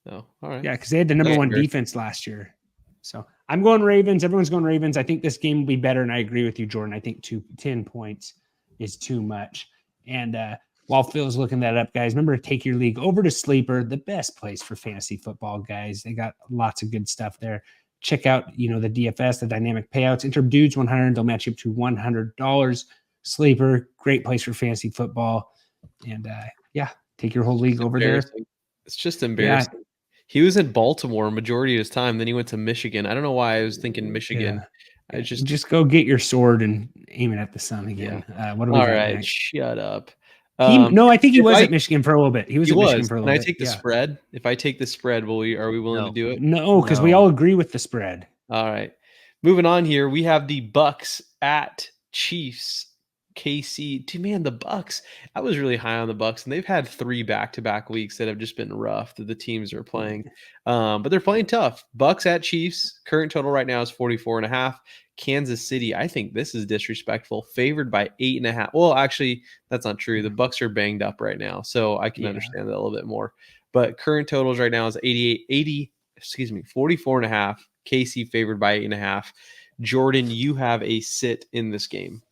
Oh, all right. Yeah, because they had the number 1 defense last year. So I'm going Ravens. Everyone's going Ravens. I think this game will be better, and I agree with you, Jordan. I think 10 points is too much. And while Phil's looking that up, guys, remember to take your league over to Sleeper, the best place for fantasy football, guys. They got lots of good stuff there. Check out, the DFS, the dynamic payouts. Enter Dudes 100. They'll match you up to $100. Sleeper, great place for fantasy football. And take your whole league over there. It's just embarrassing. Yeah. He was in Baltimore majority of his time. Then he went to Michigan. I don't know why I was thinking Michigan. Yeah. I just go get your sword and aim it at the sun again. Yeah. What do we All got right, next? Shut up. I think he was at Michigan for a little bit. He was at Michigan for a little bit. Can I take the spread? If I take the spread, are we willing to do it? No, because we all agree with the spread. All right. Moving on here, we have the Bucks at Chiefs. KC. Dude, man, the Bucks. I was really high on the Bucks, and they've had 3 back-to-back weeks that have just been rough that the teams are playing. But they're playing tough. Bucks at Chiefs. Current total right now is 44.5. Kansas City, I think this is disrespectful. Favored by 8.5. Well, actually, that's not true. The Bucks are banged up right now, so I can understand that a little bit more. But current totals right now is 44.5. KC favored by 8.5. Jordan, you have a sit in this game.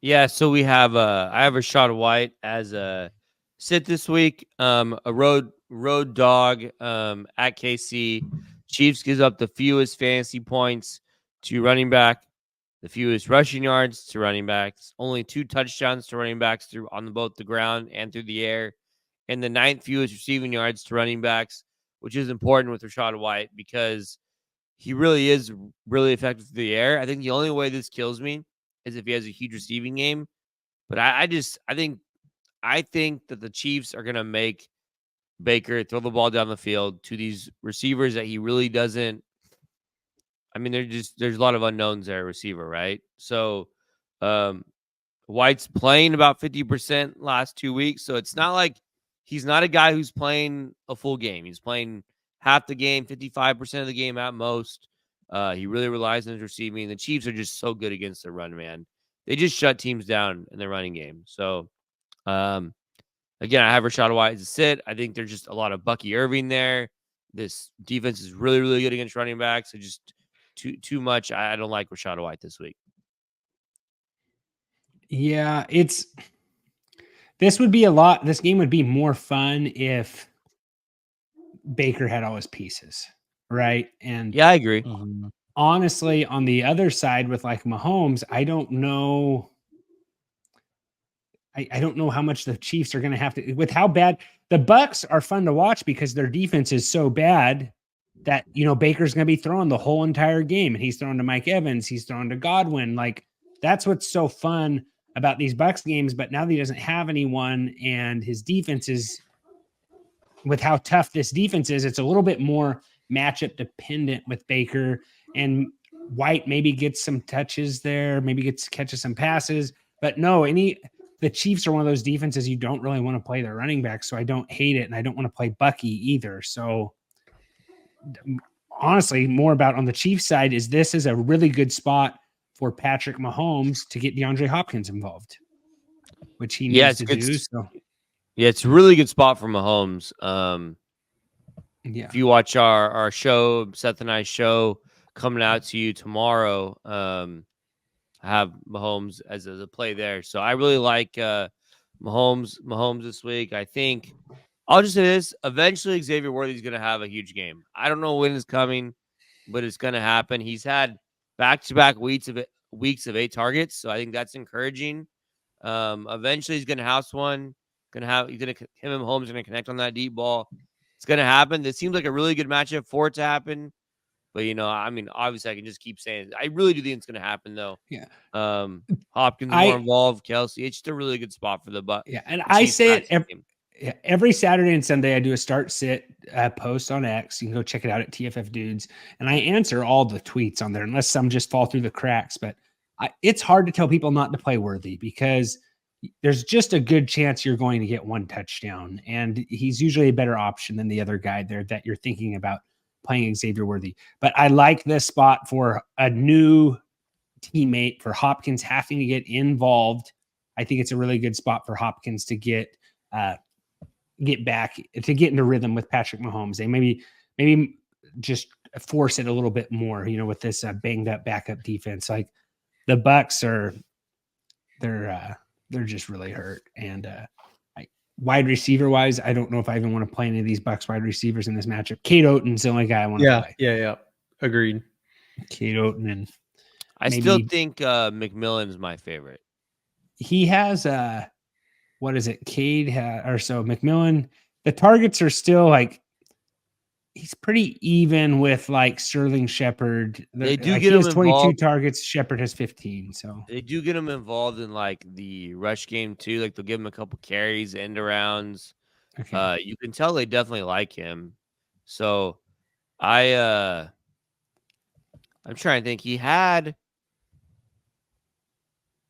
Yeah, so we have I have Rashad White as a sit this week. A road dog at KC. Chiefs gives up the fewest fantasy points to running back, the fewest rushing yards to running backs, only 2 touchdowns to running backs through on both the ground and through the air, and the 9th fewest receiving yards to running backs, which is important with Rashad White because he really is really effective through the air. I think the only way this kills me is if he has a huge receiving game. But I think that the Chiefs are going to make Baker throw the ball down the field to these receivers that he really doesn't. I mean, there's a lot of unknowns there at receiver, right? So White's playing about 50% last 2 weeks, so it's not like he's not a guy who's playing a full game. He's playing half the game, 55% of the game at most. He really relies on his receiving. The Chiefs are just so good against the run, man. They just shut teams down in the running game. So, again, I have Rachaad White as a sit. I think there's just a lot of Bucky Irving there. This defense is really, really good against running backs. So just too much. I don't like Rachaad White this week. Yeah, this game would be more fun if Baker had all his pieces, right? And yeah, I agree. Honestly, on the other side with like Mahomes, I don't know. I don't know how much the Chiefs are going to have to, with how bad the Bucs are fun to watch because their defense is so bad that, Baker's going to be throwing the whole entire game, and he's throwing to Mike Evans. He's throwing to Godwin. Like, that's what's so fun about these Bucs games. But now that he doesn't have anyone and his defense is, with how tough this defense is, it's a little bit more matchup dependent with Baker, and White maybe gets some touches there, maybe catches some passes, but no, the Chiefs are one of those defenses you don't really want to play their running back. So I don't hate it. And I don't want to play Bucky either. So honestly, more about on the Chiefs side is this is a really good spot for Patrick Mahomes to get DeAndre Hopkins involved, which he needs to do. So. Yeah, it's a really good spot for Mahomes. Yeah. If you watch our show, Seth and I's show coming out to you tomorrow, I have Mahomes as a play there. So I really like Mahomes this week. I think I'll just say this. Eventually, Xavier Worthy's going to have a huge game. I don't know when it's coming, but it's going to happen. He's had back-to-back weeks of 8 targets, so I think that's encouraging. Eventually, he's going to house one. Him and Mahomes are going to connect on that deep ball. It's going to happen. This seems like a really good matchup for it to happen. But, obviously I can just keep saying it. I really do think it's going to happen, though. Yeah. Hopkins more involved. Kelsey. It's just a really good spot for the Bucs. Yeah, and I say it every Saturday and Sunday. I do a start-sit post on X. You can go check it out at TFF Dudes. And I answer all the tweets on there, unless some just fall through the cracks. But it's hard to tell people not to play Worthy because there's just a good chance you're going to get one touchdown. And he's usually a better option than the other guy there that you're thinking about playing Xavier Worthy. But I like this spot for a new teammate, for Hopkins having to get involved. I think it's a really good spot for Hopkins to get back, to get into rhythm with Patrick Mahomes. They maybe just force it a little bit more, with this banged up backup defense. Like the Bucs they're just really hurt. And wide receiver wise, I don't know if I even want to play any of these Bucs wide receivers in this matchup. Cade Otton's the only guy I want to play. Yeah. Agreed. Cade Otton, and I still think McMillan is my favorite. He has what is it? Cade McMillan. The targets are still like he's pretty even with like Sterling Shepard. They do like get he him has 22 involved. targets. Shepard has 15. So they do get him involved in like the rush game too. Like they'll give him a couple carries, end arounds. Okay. You can tell they definitely like him. So I'm trying to think.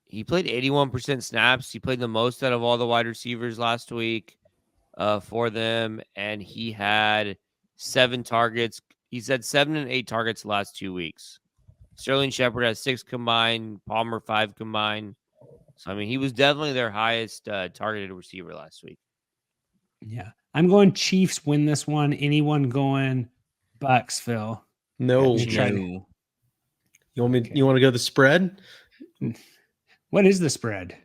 He played 81% snaps. He played the most out of all the wide receivers last week for them, and he had 7 targets. He's had 7 and 8 targets the last 2 weeks. Sterling Shepard has 6 combined, Palmer 5 combined. So, he was definitely their highest targeted receiver last week. Yeah. I'm going Chiefs win this one. Anyone going Bucs, Phil? No. You want to go the spread? What is the spread?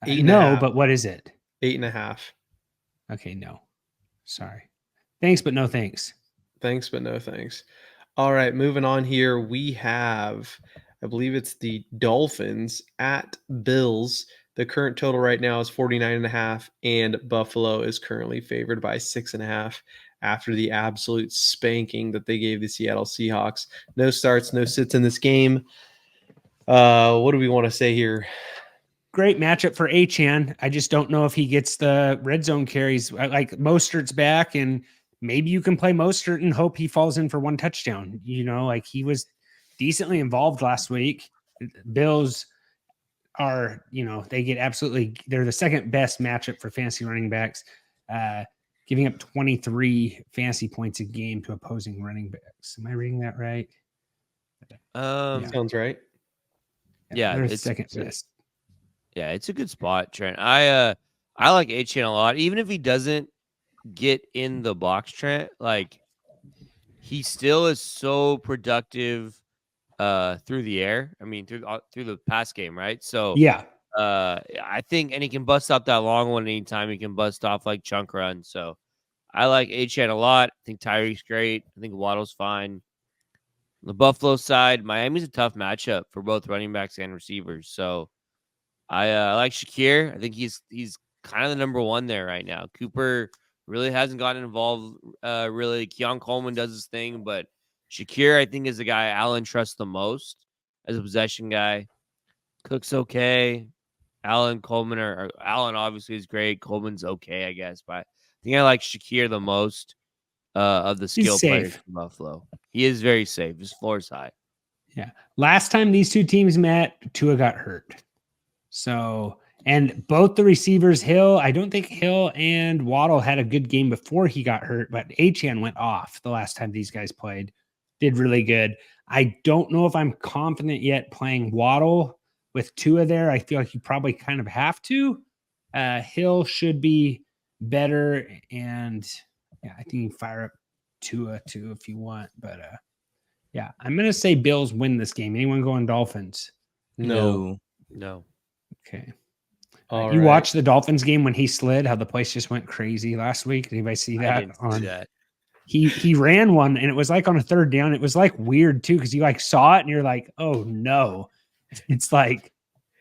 8.5. But what is it? 8.5. Okay, no. Sorry. Thanks, but no thanks. Thanks, but no thanks. All right, moving on here. We have, I believe it's the Dolphins at Bills. The current total right now is 49.5, and Buffalo is currently favored by 6.5 after the absolute spanking that they gave the Seattle Seahawks. No starts, no sits in this game. What do we want to say here? Great matchup for Achane. I just don't know if he gets the red zone carries. Like Mostert's back, and maybe you can play Mostert and hope he falls in for one touchdown. Like he was decently involved last week. Bills are, they get they're the second best matchup for fantasy running backs, giving up 23 fantasy points a game to opposing running backs. Am I reading that right? Sounds right. Yeah, they're it's second best. Yeah, it's a good spot, Trent. I like Achane a lot, even if he doesn't get in the box, Trent. Like, he still is so productive through the air. I mean, through the pass game, right? So yeah, I think, and he can bust off that long one anytime. He can bust off like chunk run. So I like Achane a lot. I think Tyreek's great. I think Waddle's fine. On the Buffalo side, Miami's a tough matchup for both running backs and receivers. So I like Shakir. I think he's kind of the number one there right now. Cooper really hasn't gotten involved. Really, Keon Coleman does his thing, but Shakir, I think, is the guy Allen trusts the most as a possession guy. Cook's okay. Allen, Coleman, or Allen obviously is great. Coleman's okay, I guess, but I think I like Shakir the most of the skill players from Buffalo. He is very safe. His floor is high. Yeah. Last time these two teams met, Tua got hurt. So, and both the receivers, Hill, I don't think Hill and Waddle had a good game before he got hurt, but Achane went off the last time these guys played. Did really good. I don't know if I'm confident yet playing Waddle with Tua there. I feel like you probably kind of have to. Hill should be better. And yeah, I think you can fire up Tua too if you want. But yeah, I'm going to say Bills win this game. Anyone going Dolphins? No. Okay. You watched the Dolphins game when he slid, how the place just went crazy last week. Did anybody see that? I didn't see that. He ran one and it was like on a third down. It was like weird too, because you like saw it and you're like, oh no. It's like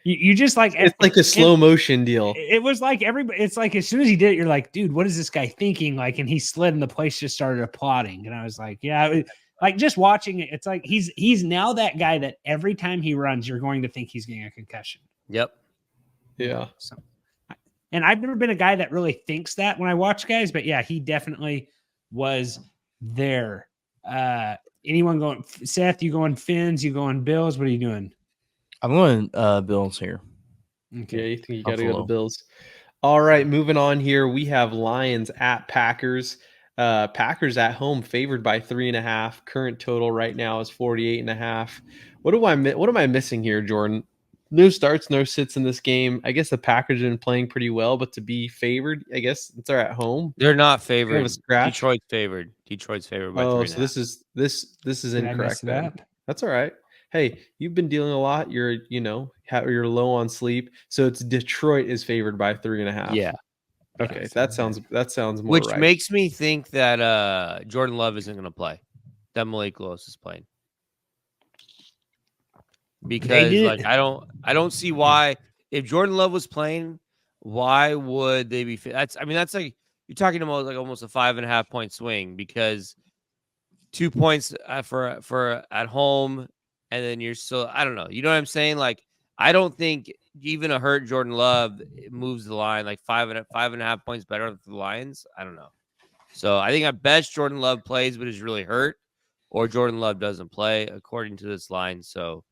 you just like it's like a slow motion deal. It was like everybody, it's like as soon as he did it, you're like, dude, what is this guy thinking? Like, and he slid and the place just started applauding. And I was like, yeah, like just watching it, it's like he's now that guy that every time he runs, you're going to think he's getting a concussion. Yep. Yeah. So, and I've never been a guy that really thinks that when I watch guys, but yeah, he definitely was there. Anyone going? Seth, you going Fins? You going Bills? What are you doing? I'm going Bills here. Okay. Yeah, you think you got to go to Bills. All right, moving on here. We have Lions at Packers. Packers at home favored by 3.5. Current total right now is 48.5. What am I missing here, Jordan? No starts, no sits in this game. I guess the Packers have been playing pretty well, but to be favored, I guess they're at home. They're not favored. Detroit's favored. Detroit's favored by 3.5. So this is incorrect. That's all right. Hey, you've been dealing a lot. You're low on sleep, so it's Detroit is favored by 3.5. Yeah. Okay, that sounds more Which right. makes me think that Jordan Love isn't going to play. That Malik Willis is playing. Because like I don't see why, if Jordan Love was playing, why would they be? That's like you're talking about like almost a 5.5 point swing, because 2 points for at home, and then you're still, I don't know. You know what I'm saying? Like, I don't think even a hurt Jordan Love moves the line like 5.5 points better for the Lions. I don't know. So I think at best Jordan Love plays but is really hurt, or Jordan Love doesn't play according to this line. So.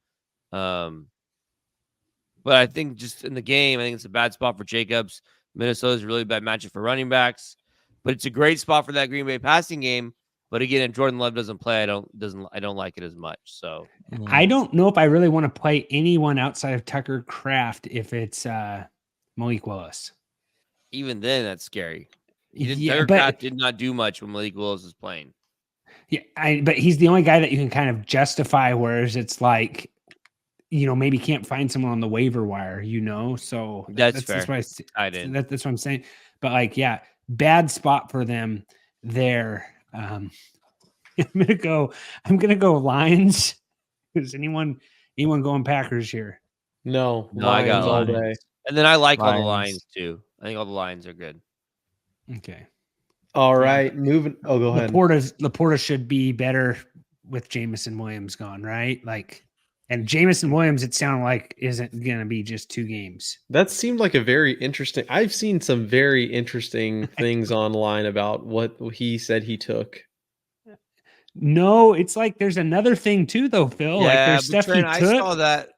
But I think just in the game, I think it's a bad spot for Jacobs. Minnesota's a really bad matchup for running backs, but it's a great spot for that Green Bay passing game. But again, if Jordan Love doesn't play, I don't like it as much. So I don't know if I really want to play anyone outside of Tucker Kraft if it's Malik Willis. Even then, that's scary. Tucker Kraft did not do much when Malik Willis was playing. Yeah, but he's the only guy that you can kind of justify, whereas it's like, maybe can't find someone on the waiver wire, so that's fair. That's what I'm saying. But like, yeah, bad spot for them there. I'm gonna go Lions. Is anyone going Packers here? No, I got all Lions. day. And then I like all the Lions too. I think all the Lions are good. Okay. All right, moving. Oh, go ahead. Laporta should be better with Jameis Williams gone, right? Like. And Jameis Williams, it sounded like, isn't going to be just 2 games. That seemed like a very interesting. I've seen some very interesting things online about what he said he took. No, it's like there's another thing too, though, Phil. Yeah, like there's stuff Trent, he took. I saw that.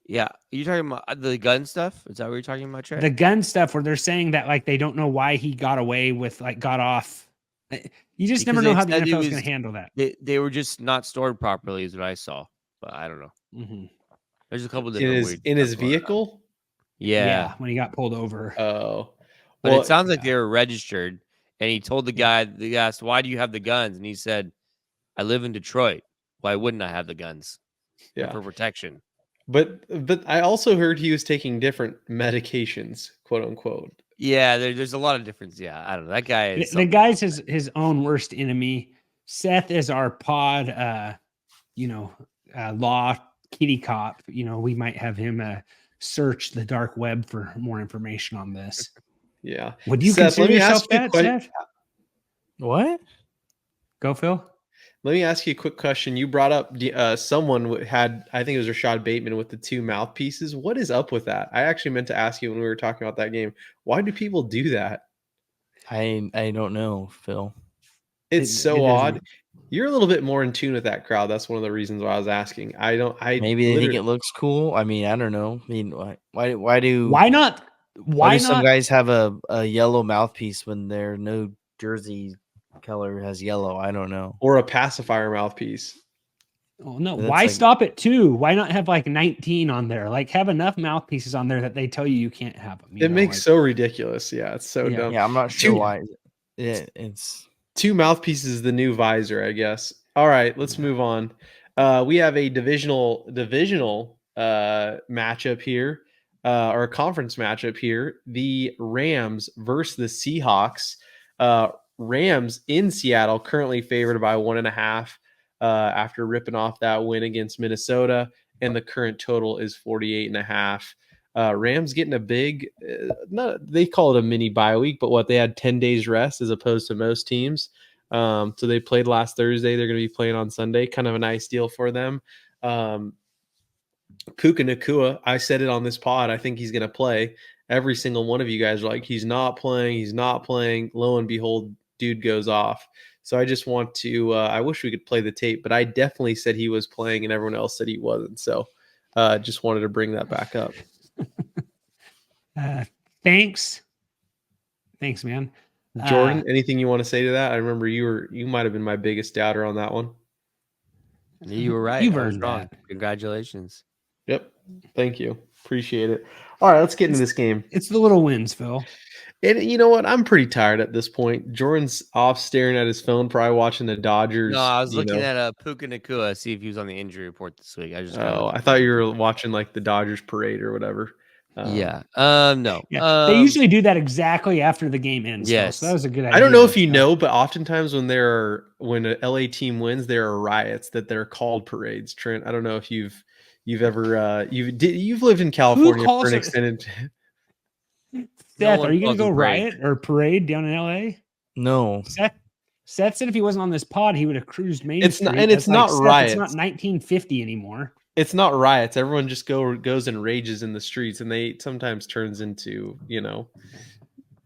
Yeah, you talking about the gun stuff? Is that what you're talking about, Trent? The gun stuff where they're saying that like they don't know why he got away with got off. You just never know how the NFL is going to handle that. They were just not stored properly, is what I saw, but I don't know. Mm-hmm. There's a couple different in his vehicle. Yeah, when he got pulled over. Oh, but it sounds like they were registered, and he told the guy asked, "Why do you have the guns?" And he said, "I live in Detroit. Why wouldn't I have the guns? For protection." But I also heard he was taking different medications, quote unquote. Yeah, there's a lot of difference. Yeah, I don't know. That guy is the guy's his own worst enemy. Seth is our pod, law kitty cop. We might have him search the dark web for more information on this. Yeah. Would you consider yourself that, Seth? What? Go, Phil. Let me ask you a quick question. You brought up someone had, I think it was Rashad Bateman with the 2 mouthpieces. What is up with that? I actually meant to ask you when we were talking about that game. Why do people do that? I don't know, Phil. It's so odd. You're a little bit more in tune with that crowd. That's one of the reasons why I was asking. Maybe they think it looks cool. I mean, I don't know. I mean, why not? Why do some guys have a yellow mouthpiece when their no jersey color has yellow? I don't know. Or a pacifier mouthpiece. Oh no! Why stop at 2? Why not have like 19 on there? Like have enough mouthpieces on there that they tell you can't have them. It makes so ridiculous. Yeah, it's so dumb. Yeah, I'm not sure why. It's 2 mouthpieces is the new visor, I guess. All right, let's move on. We have a divisional matchup here, or a conference matchup here. The Rams versus the Seahawks. Rams in Seattle currently favored by 1.5 after ripping off that win against Minnesota, and the current total is 48.5. Rams getting a big, they call it a mini bye week, but they had 10 days rest as opposed to most teams. So they played last Thursday. They're going to be playing on Sunday. Kind of a nice deal for them. Puka Nacua, I said it on this pod. I think he's going to play. Every single one of you guys are like, he's not playing. He's not playing. Lo and behold, dude goes off. So I just want to, I wish we could play the tape, but I definitely said he was playing and everyone else said he wasn't. So just wanted to bring that back up. Thanks, man. Jordan, anything you want to say to that? I remember you might have been my biggest doubter on that one. You were right. You've earned that. Congratulations. Yep. Thank you. Appreciate it. All right, let's get into this game. It's the little wins, Phil. And you know what? I'm pretty tired at this point. Jordan's off staring at his phone, probably watching the Dodgers. No, I was looking at Puka Nacua, see if he was on the injury report this week. I thought you were watching like the Dodgers parade or whatever. No. Yeah. They usually do that exactly after the game ends. Yes. So that was a good idea. I don't know if you know, but oftentimes when an LA team wins, there are riots that they're called parades. Trent, I don't know if you've ever you've lived in California for an extended. Seth, are you going to go riot or parade down in LA? No. Seth said if he wasn't on this pod, he would have cruised Main Street. It's not riots. It's not 1950 anymore. It's not riots. Everyone just goes and rages in the streets, and they sometimes turns into,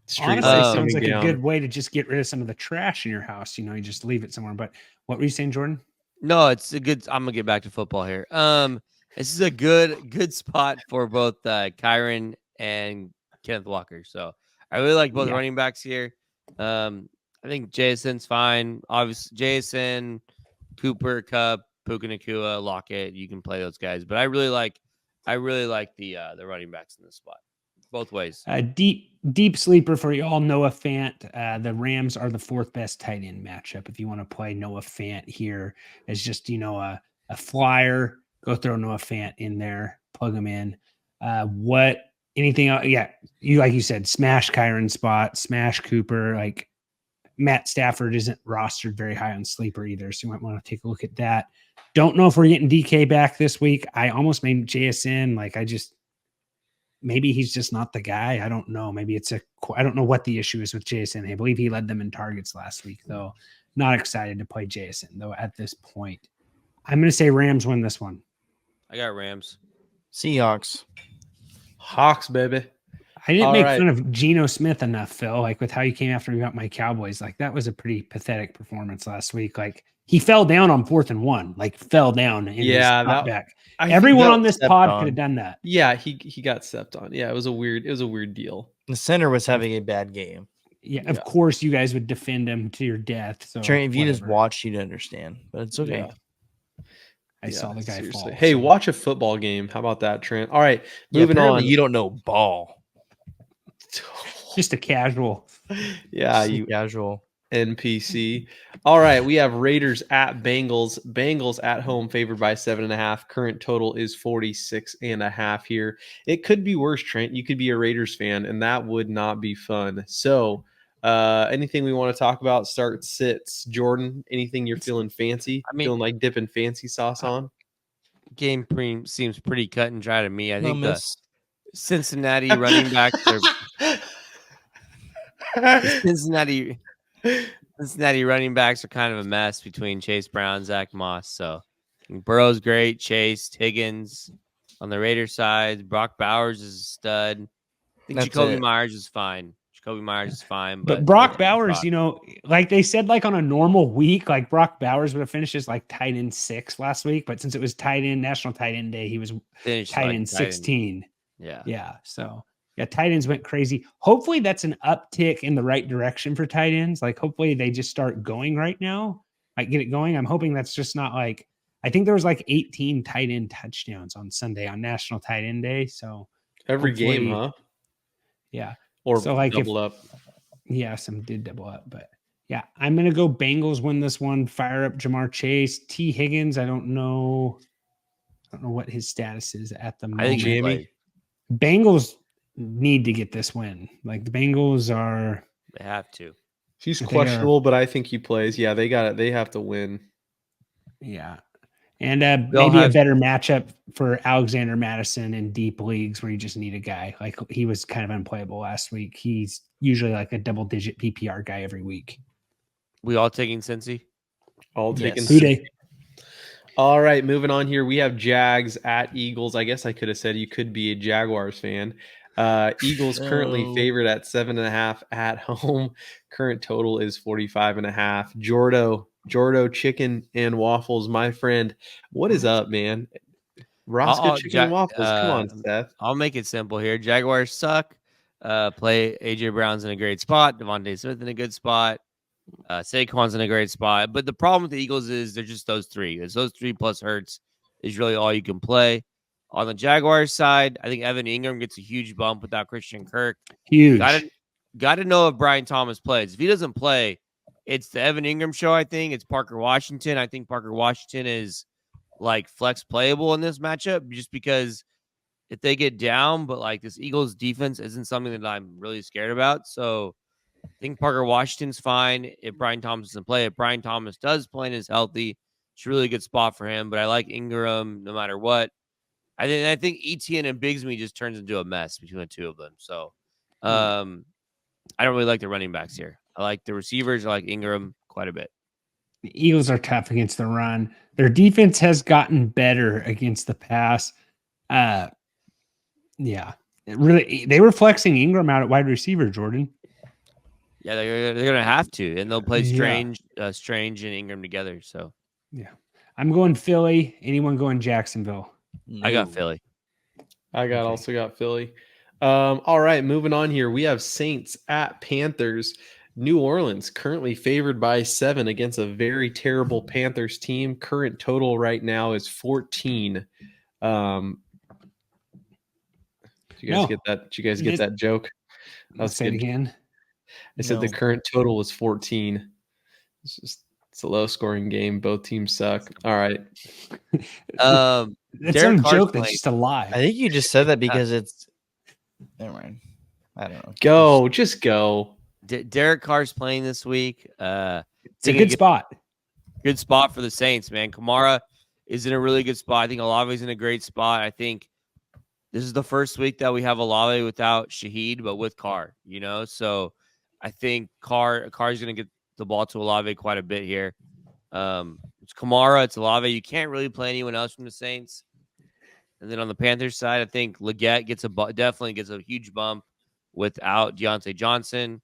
streets. Honestly, sounds like a good way to just get rid of some of the trash in your house. You just leave it somewhere. But what were you saying, Jordan? No, it's a good. I'm gonna get back to football here. This is a good spot for both Kyron and Kenneth Walker. So I really like both running backs here. I think Jason's fine. Obviously, Jason, Cooper, Kupp, Puka Nacua, Lockett. You can play those guys, but I really like the running backs in this spot, both ways. Deep sleeper for y'all. Noah Fant. The Rams are the 4th best tight end matchup. If you want to play Noah Fant here as just a flyer, go throw Noah Fant in there, plug him in. Anything else? Yeah, like you said, smash Kyron spot, smash Cooper. Like Matt Stafford isn't rostered very high on sleeper either, so you might want to take a look at that. Don't know if we're getting DK back this week. I almost made JSN. Maybe he's just not the guy. I don't know. Maybe I don't know what the issue is with JSN. I believe he led them in targets last week, though. Not excited to play JSN, though, at this point. I'm going to say Rams win this one. I got Rams. Seahawks. Hawks, baby. I didn't make fun of Geno Smith enough, Phil, like with how you came after me about my Cowboys. Like that was a pretty pathetic performance last week. Like he fell down on 4th and 1, like fell down in his back. Everyone on this pod could have done that. Yeah, he got stepped on. Yeah, it was a weird deal. The center was having a bad game. Yeah, of course you guys would defend him to your death. So Trent, if you just watched, you'd understand. But it's okay. Yeah. I saw the guy fall. Hey, watch a football game. How about that, Trent? All right, moving on. You don't know ball. Just a casual. Yeah, you casual NPC. All right, we have Raiders at Bengals. Bengals at home favored by 7.5. Current total is 46.5 here. It could be worse, Trent. You could be a Raiders fan, and that would not be fun. So, anything we want to talk about? Start sits. Jordan, anything you're feeling fancy? Feeling like dipping fancy sauce on? Game seems pretty cut and dry to me. I think the Cincinnati running backs are Cincinnati running backs are kind of a mess between Chase Brown, Zach Moss. So Burrow's great, Chase, Higgins on the Raiders side. Brock Bowers is a stud. I think Jacoby Myers is fine. But Brock Bowers, like they said, like on a normal week, like Brock Bowers would have finished as like tight end 6 last week. But since it was National Tight End Day, he was tight end 16. Yeah. So tight ends went crazy. Hopefully that's an uptick in the right direction for tight ends. Like hopefully they just start going right now. Like get it going. I'm hoping that's just not like, I think there was like 18 tight end touchdowns on Sunday on National Tight End Day. So every game, huh? Yeah. Or so like double up. Yeah, some did double up, but yeah, I'm gonna go Bengals win this one. Fire up Jamar Chase, T. Higgins. I don't know what his status is at the moment. I think Jamie. Bengals need to get this win. Like the Bengals are. They have to. He's questionable, but I think he plays. Yeah, they got it. They have to win. Yeah. And maybe a better matchup for Alexander Madison in deep leagues where you just need a guy. Like he was kind of unplayable last week. He's usually like a double-digit PPR guy every week. We all taking Cincy? All taking Cincy. All right, moving on here. We have Jags at Eagles. I guess I could have said you could be a Jaguars fan. Eagles currently favored at 7.5 at home. Current total is 45.5. Jordo chicken and waffles, my friend. What is up, man? Roscoe chicken and waffles. Come on, Seth. I'll make it simple here. Jaguars suck. Play AJ Brown's in a great spot. Devontae Smith in a good spot. Saquon's in a great spot. But the problem with the Eagles is they're just those three. It's those three plus Hurts is really all you can play. On the Jaguars side, I think Evan Ingram gets a huge bump without Christian Kirk. Huge. Got to know if Brian Thomas plays. If he doesn't play, it's the Evan Ingram show, I think. It's Parker Washington. I think Parker Washington is like flex playable in this matchup just because if they get down, but like this Eagles defense isn't something that I'm really scared about. So I think Parker Washington's fine if Brian Thomas doesn't play. If Brian Thomas does play and is healthy, it's a really good spot for him. But I like Ingram no matter what. I think Etienne and Bigsby just turns into a mess between the two of them. So I don't really like the running backs here. I like the receivers. I like Ingram quite a bit. The Eagles are tough against the run. Their defense has gotten better against the pass. Yeah, they were flexing Ingram out at wide receiver, Jordan. Yeah, they're gonna have to, and they'll play Strange and Ingram together. So yeah, I'm going Philly. Anyone going Jacksonville? No. I got Philly. Also got Philly. All right, moving on here. We have Saints at Panthers. New Orleans currently favored by 7 against a very terrible Panthers team. Current total right now is 14. Did you guys get that? Did you guys get that joke? I'll say it again. I said the current total was 14. It's a low scoring game. Both teams suck. All right. That's some joke that's just a lie. I think you just said that because it's never mind. I don't know. Just go. Derek Carr's playing this week. It's a good spot. Good spot for the Saints, man. Kamara is in a really good spot. I think Olave's in a great spot. I think this is the first week that we have Olave without Shaheed, but with Carr, So I think Carr's going to get the ball to Olave quite a bit here. It's Kamara, it's Olave. You can't really play anyone else from the Saints. And then on the Panthers side, I think Leggett definitely gets a huge bump. without Deontay Johnson.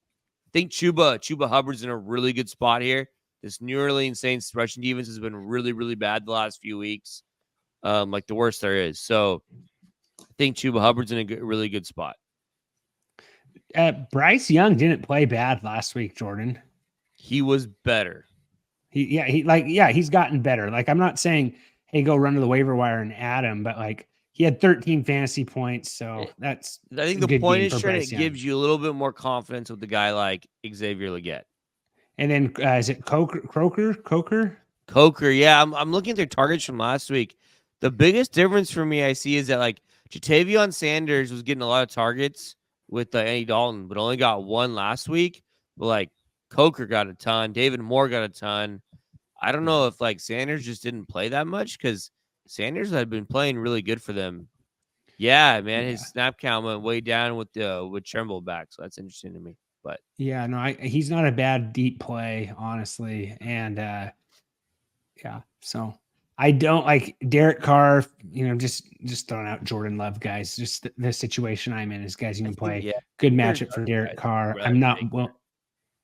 I think Chuba Hubbard's in a really good spot here. This New Orleans Saints rushing defense has been really, really bad the last few weeks, like the worst there is. So I think Chuba Hubbard's in a really good spot. Bryce Young didn't play bad last week, Jordan. He was better. He's gotten better. Like, I'm not saying, hey, go run to the waiver wire and add him, but like, he had 13 fantasy points, so that's. I think the point is, Trent, it gives you a little bit more confidence with the guy like Xavier Legette. And then is it Coker? Coker, yeah. I'm looking at their targets from last week. The biggest difference for me I see is that like Jatavion Sanders was getting a lot of targets with Andy Dalton, but only got one last week. But like Coker got a ton, David Moore got a ton. I don't know if like Sanders just didn't play that much because Sanders had been playing really good for them. Yeah, man, his snap count went way down with Tremble back, so that's interesting to me. But yeah, no, he's not a bad deep play, honestly, and so I don't like Derek Carr. Just throwing out Jordan Love, guys. Just the situation I'm in is guys you can play. Good matchup for Derek Carr. I'm not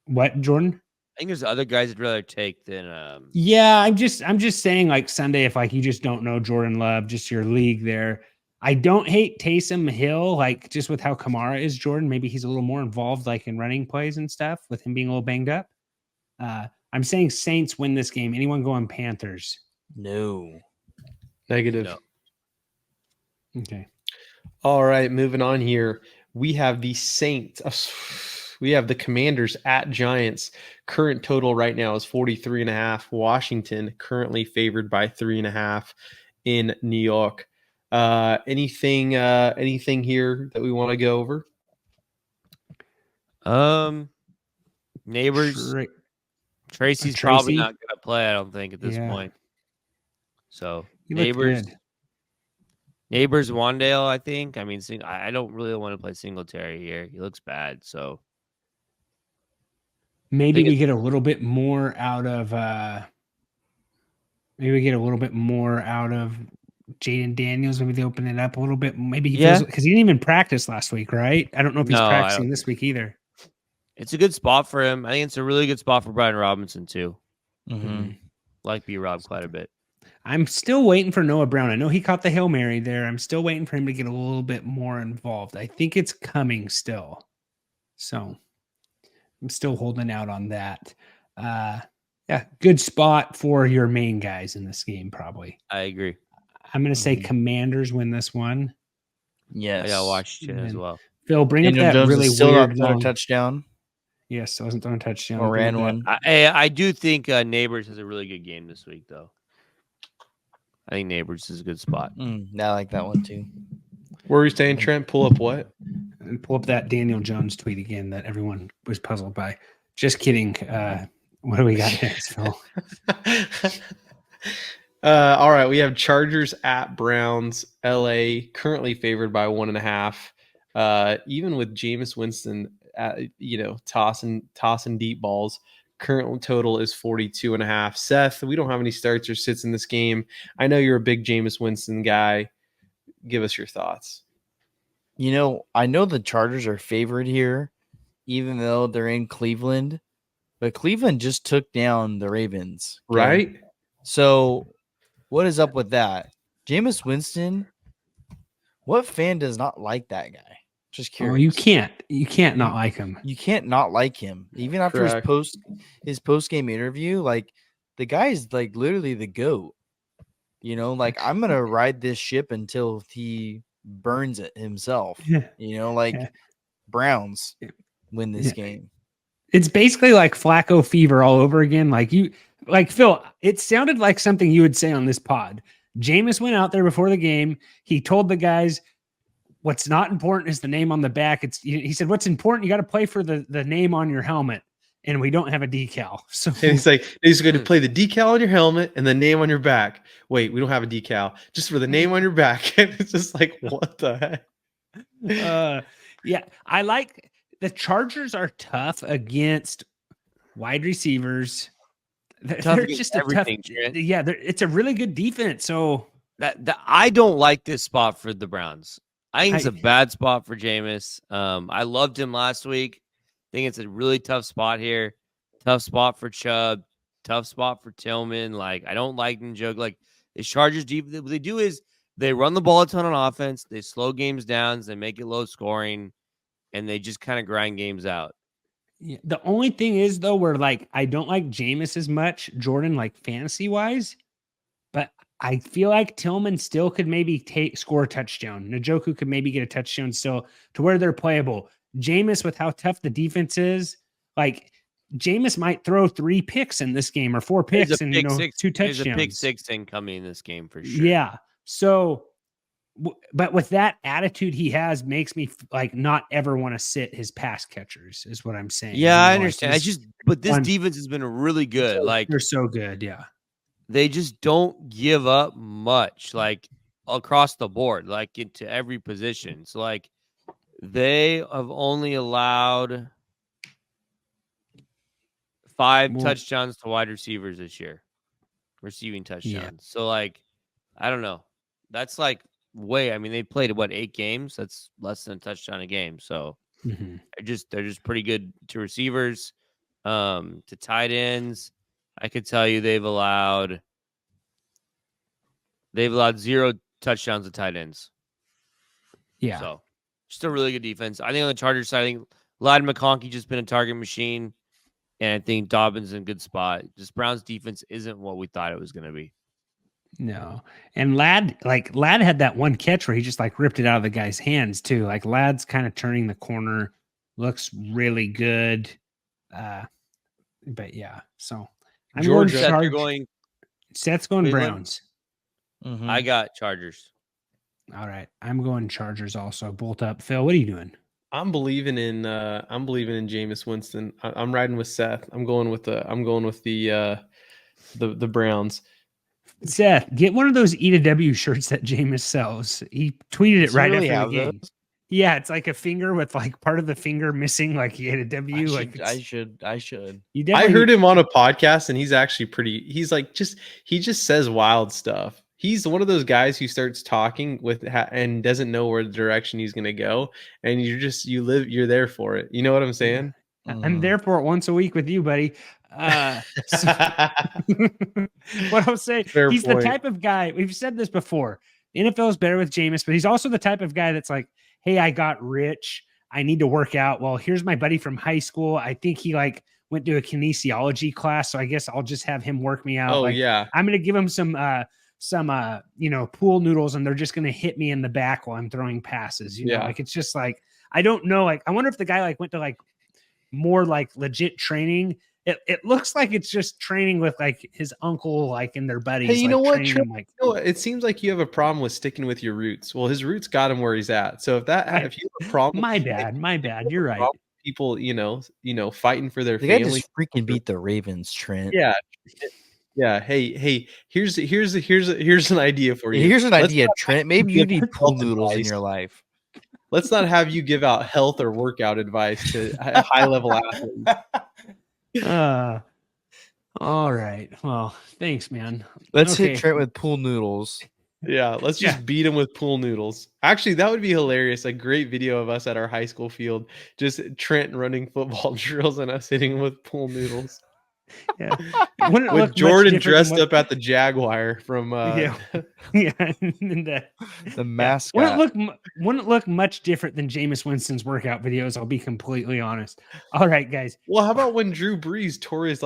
what, Jordan? I think there's other guys I'd rather take than Yeah, I'm just saying, like, Sunday, if like you just don't know Jordan Love, just your league there. I don't hate Taysom Hill, like just with how Kamara is, Jordan. Maybe he's a little more involved, like in running plays and stuff, with him being a little banged up. I'm saying Saints win this game. Anyone going Panthers? No. Negative. No. Okay. All right, moving on here. We have the Saints. We have the Commanders at Giants. Current total right now is 43.5. Washington currently favored by 3.5 in New York. Anything here that we want to go over? Neighbors. Tracy's probably not going to play, I don't think, at this point. So Neighbors Wandale, I think. I mean, I don't really want to play Singletary here. He looks bad, so maybe we get a little bit more out of Jaden Daniels. Maybe they open it up a little bit. Maybe he feels, because he didn't even practice last week, right? I don't know if he's practicing this week either. It's a good spot for him. I think it's a really good spot for Brian Robinson too. Mm-hmm. Like B-Rob quite a bit. I'm still waiting for Noah Brown. I know he caught the Hail Mary there. I'm still waiting for him to get a little bit more involved. I think it's coming still. So I'm still holding out on that. Good spot for your main guys in this game, probably. I agree. I'm going to say Commanders win this one. Yes. I got Washington as well. Phill, bring up that Jones really still weird not touchdown. Yes, still hasn't thrown a touchdown. Or ran one. I do think Neighbors has a really good game this week, though. I think Neighbors is a good spot. I like that one, too. Where are we staying, Trent? Pull up what? Pull up that Daniel Jones tweet again that everyone was puzzled by. Just kidding. What do we got next, Phill? All right, we have Chargers at Browns. LA currently favored by 1.5. Even with Jameis Winston, tossing deep balls. Current total is 42.5. Seth, we don't have any starts or sits in this game. I know you're a big Jameis Winston guy. Give us your thoughts. I know the Chargers are favored here, even though they're in Cleveland. But Cleveland just took down the Ravens. Okay? Right? So what is up with that? Jameis Winston, what fan does not like that guy? Just curious. Oh, you can't not like him. You can't not like him. Even after his post-game interview, like the guy is like literally the GOAT. I'm gonna ride this ship until he burns it himself. Browns win this game. It's basically like Flacco fever all over again. Like Phill, it sounded like something you would say on this pod. Jameis went out there before the game. He told the guys, what's not important is the name on the back. He said, what's important, you got to play for the name on your helmet. And we don't have a decal. So and he's going to play the decal on your helmet and the name on your back. Wait, we don't have a decal. Just for the name on your back. And it's just like, what the heck? I like the Chargers are tough against wide receivers. They're just a tough. It's a really good defense. So that I don't like this spot for the Browns. I think it's a bad spot for Jameis. I loved him last week. I think it's a really tough spot here. Tough spot for Chubb. Tough spot for Tillman. Like, I don't like them joke. Like, the Chargers deep. What they do is they run the ball a ton on offense. They slow games down. They make it low scoring, and they just kind of grind games out. Yeah, the only thing is though, where like I don't like Jameis as much, Jordan, like fantasy wise, but I feel like Tillman still could maybe score a touchdown. Njoku could maybe get a touchdown still to where they're playable. Jameis, with how tough the defense is, like Jameis might throw 3 picks in this game or 4 picks and 2 touchdowns. There's a pick 6 incoming in this game for sure. Yeah. So, but with that attitude he has, makes me like not ever want to sit his pass catchers, is what I'm saying. Yeah, I understand. But this defense has been really good. Like, they're so good. Yeah. They just don't give up much, like across the board, like into every position. So, like, they have only allowed 5 touchdowns to wide receivers this year, receiving touchdowns. Yeah. So, like, I don't know. That's like way. I mean, they played 8 games. That's less than a touchdown a game. So they're just pretty good to receivers, to tight ends. I could tell you they've allowed 0 touchdowns to tight ends. Yeah. So just a really good defense. I think on the Chargers side, I think Ladd McConkey just been a target machine. And I think Dobbins in a good spot. Just Browns defense isn't what we thought it was going to be. No. And Ladd had that one catch where he just like ripped it out of the guy's hands too. Like Ladd's kind of turning the corner, looks really good. But yeah, so I'm Seth's going Cleveland. Browns. I got Chargers. All right. I'm going Chargers also. Bolt up. Phil, what are you doing? I'm believing in Jameis Winston. I'm riding with Seth. I'm going with the Browns. Seth, get one of those E to W shirts that Jameis sells. He tweeted it right after the game. Those? Yeah, it's like a finger with like part of the finger missing, like he had a W. I should. I heard him on a podcast, and he's actually pretty. He's like he just says wild stuff. He's one of those guys who starts talking and doesn't know where the direction he's going to go, and you're there for it. You know what I'm saying? I'm there for it once a week with you, buddy. What I'll say, he's the type of guy. We've said this before. The NFL is better with Jameis, but he's also the type of guy that's like, hey, I got rich. I need to work out. Well, here's my buddy from high school. I think he like went to a kinesiology class, so I guess I'll just have him work me out. Oh, like, yeah. I'm going to give him some pool noodles, and they're just going to hit me in the back while I'm throwing passes. You know, like, it's just like, I don't know. Like, I wonder if the guy like went to like more like legit training. It looks like it's just training with like his uncle, like, and their buddies. Hey, you like, know what? Trent, like, it seems like you have a problem with sticking with your roots. Well, his roots got him where he's at. So if you have a problem, my bad. You're right. People, fighting for their the family. Guy just freaking beat the Ravens, Trent. Yeah. Yeah. Hey, here's an idea for you. Here's an idea, Trent. Maybe you need pool noodles in your life. Let's not have you give out health or workout advice to high level athletes. All right. Well, thanks, man. Let's hit Trent with pool noodles. Yeah, let's just beat him with pool noodles. Actually, that would be hilarious. A great video of us at our high school field, just Trent running football drills and us hitting him with pool noodles. Yeah, with Jordan dressed up at the Jaguar from and the mascot. Wouldn't look much different than Jameis Winston's workout videos. I'll be completely honest. All right, guys. Well, how about when Drew Brees tore his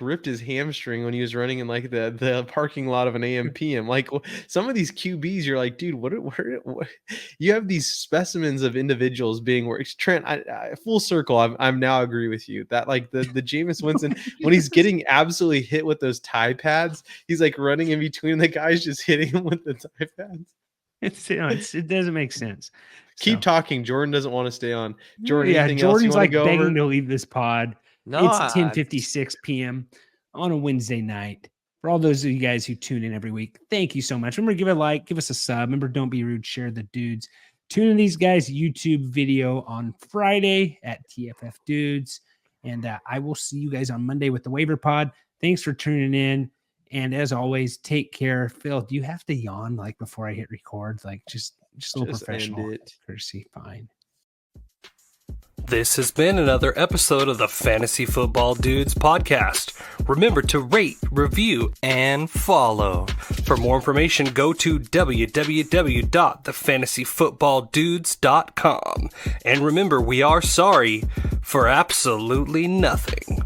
ripped his hamstring when he was running in like the parking lot of an AM/PM? Like, some of these QBs, you're like, dude, what you have these specimens of individuals being worked. Trent, I full circle. I'm now agree with you that like the Jameis Winston when he's getting absolutely hit with those tie pads, he's like running in between the guys, just hitting him with the tie pads. It doesn't make sense. Keep talking. Jordan doesn't want to stay on. Jordan, Jordan's like begging over? To leave this pod. No, it's 10:56 p.m. on a Wednesday night. For all those of you guys who tune in every week, thank you so much. Remember, give a like, give us a sub. Remember, don't be rude. Share the dudes. Tune in these guys' YouTube video on Friday at TFF Dudes. And I will see you guys on Monday with the waiver pod. Thanks for tuning in. And as always, take care. Phil, do you have to yawn like before I hit record? Like, just Just a little Just professional end it. courtesy. Fine. This has been another episode of the Fantasy Football Dudes podcast. Remember to rate, review, and follow. For more information, go to www.thefantasyfootballdudes.com. And remember, we are sorry for absolutely nothing.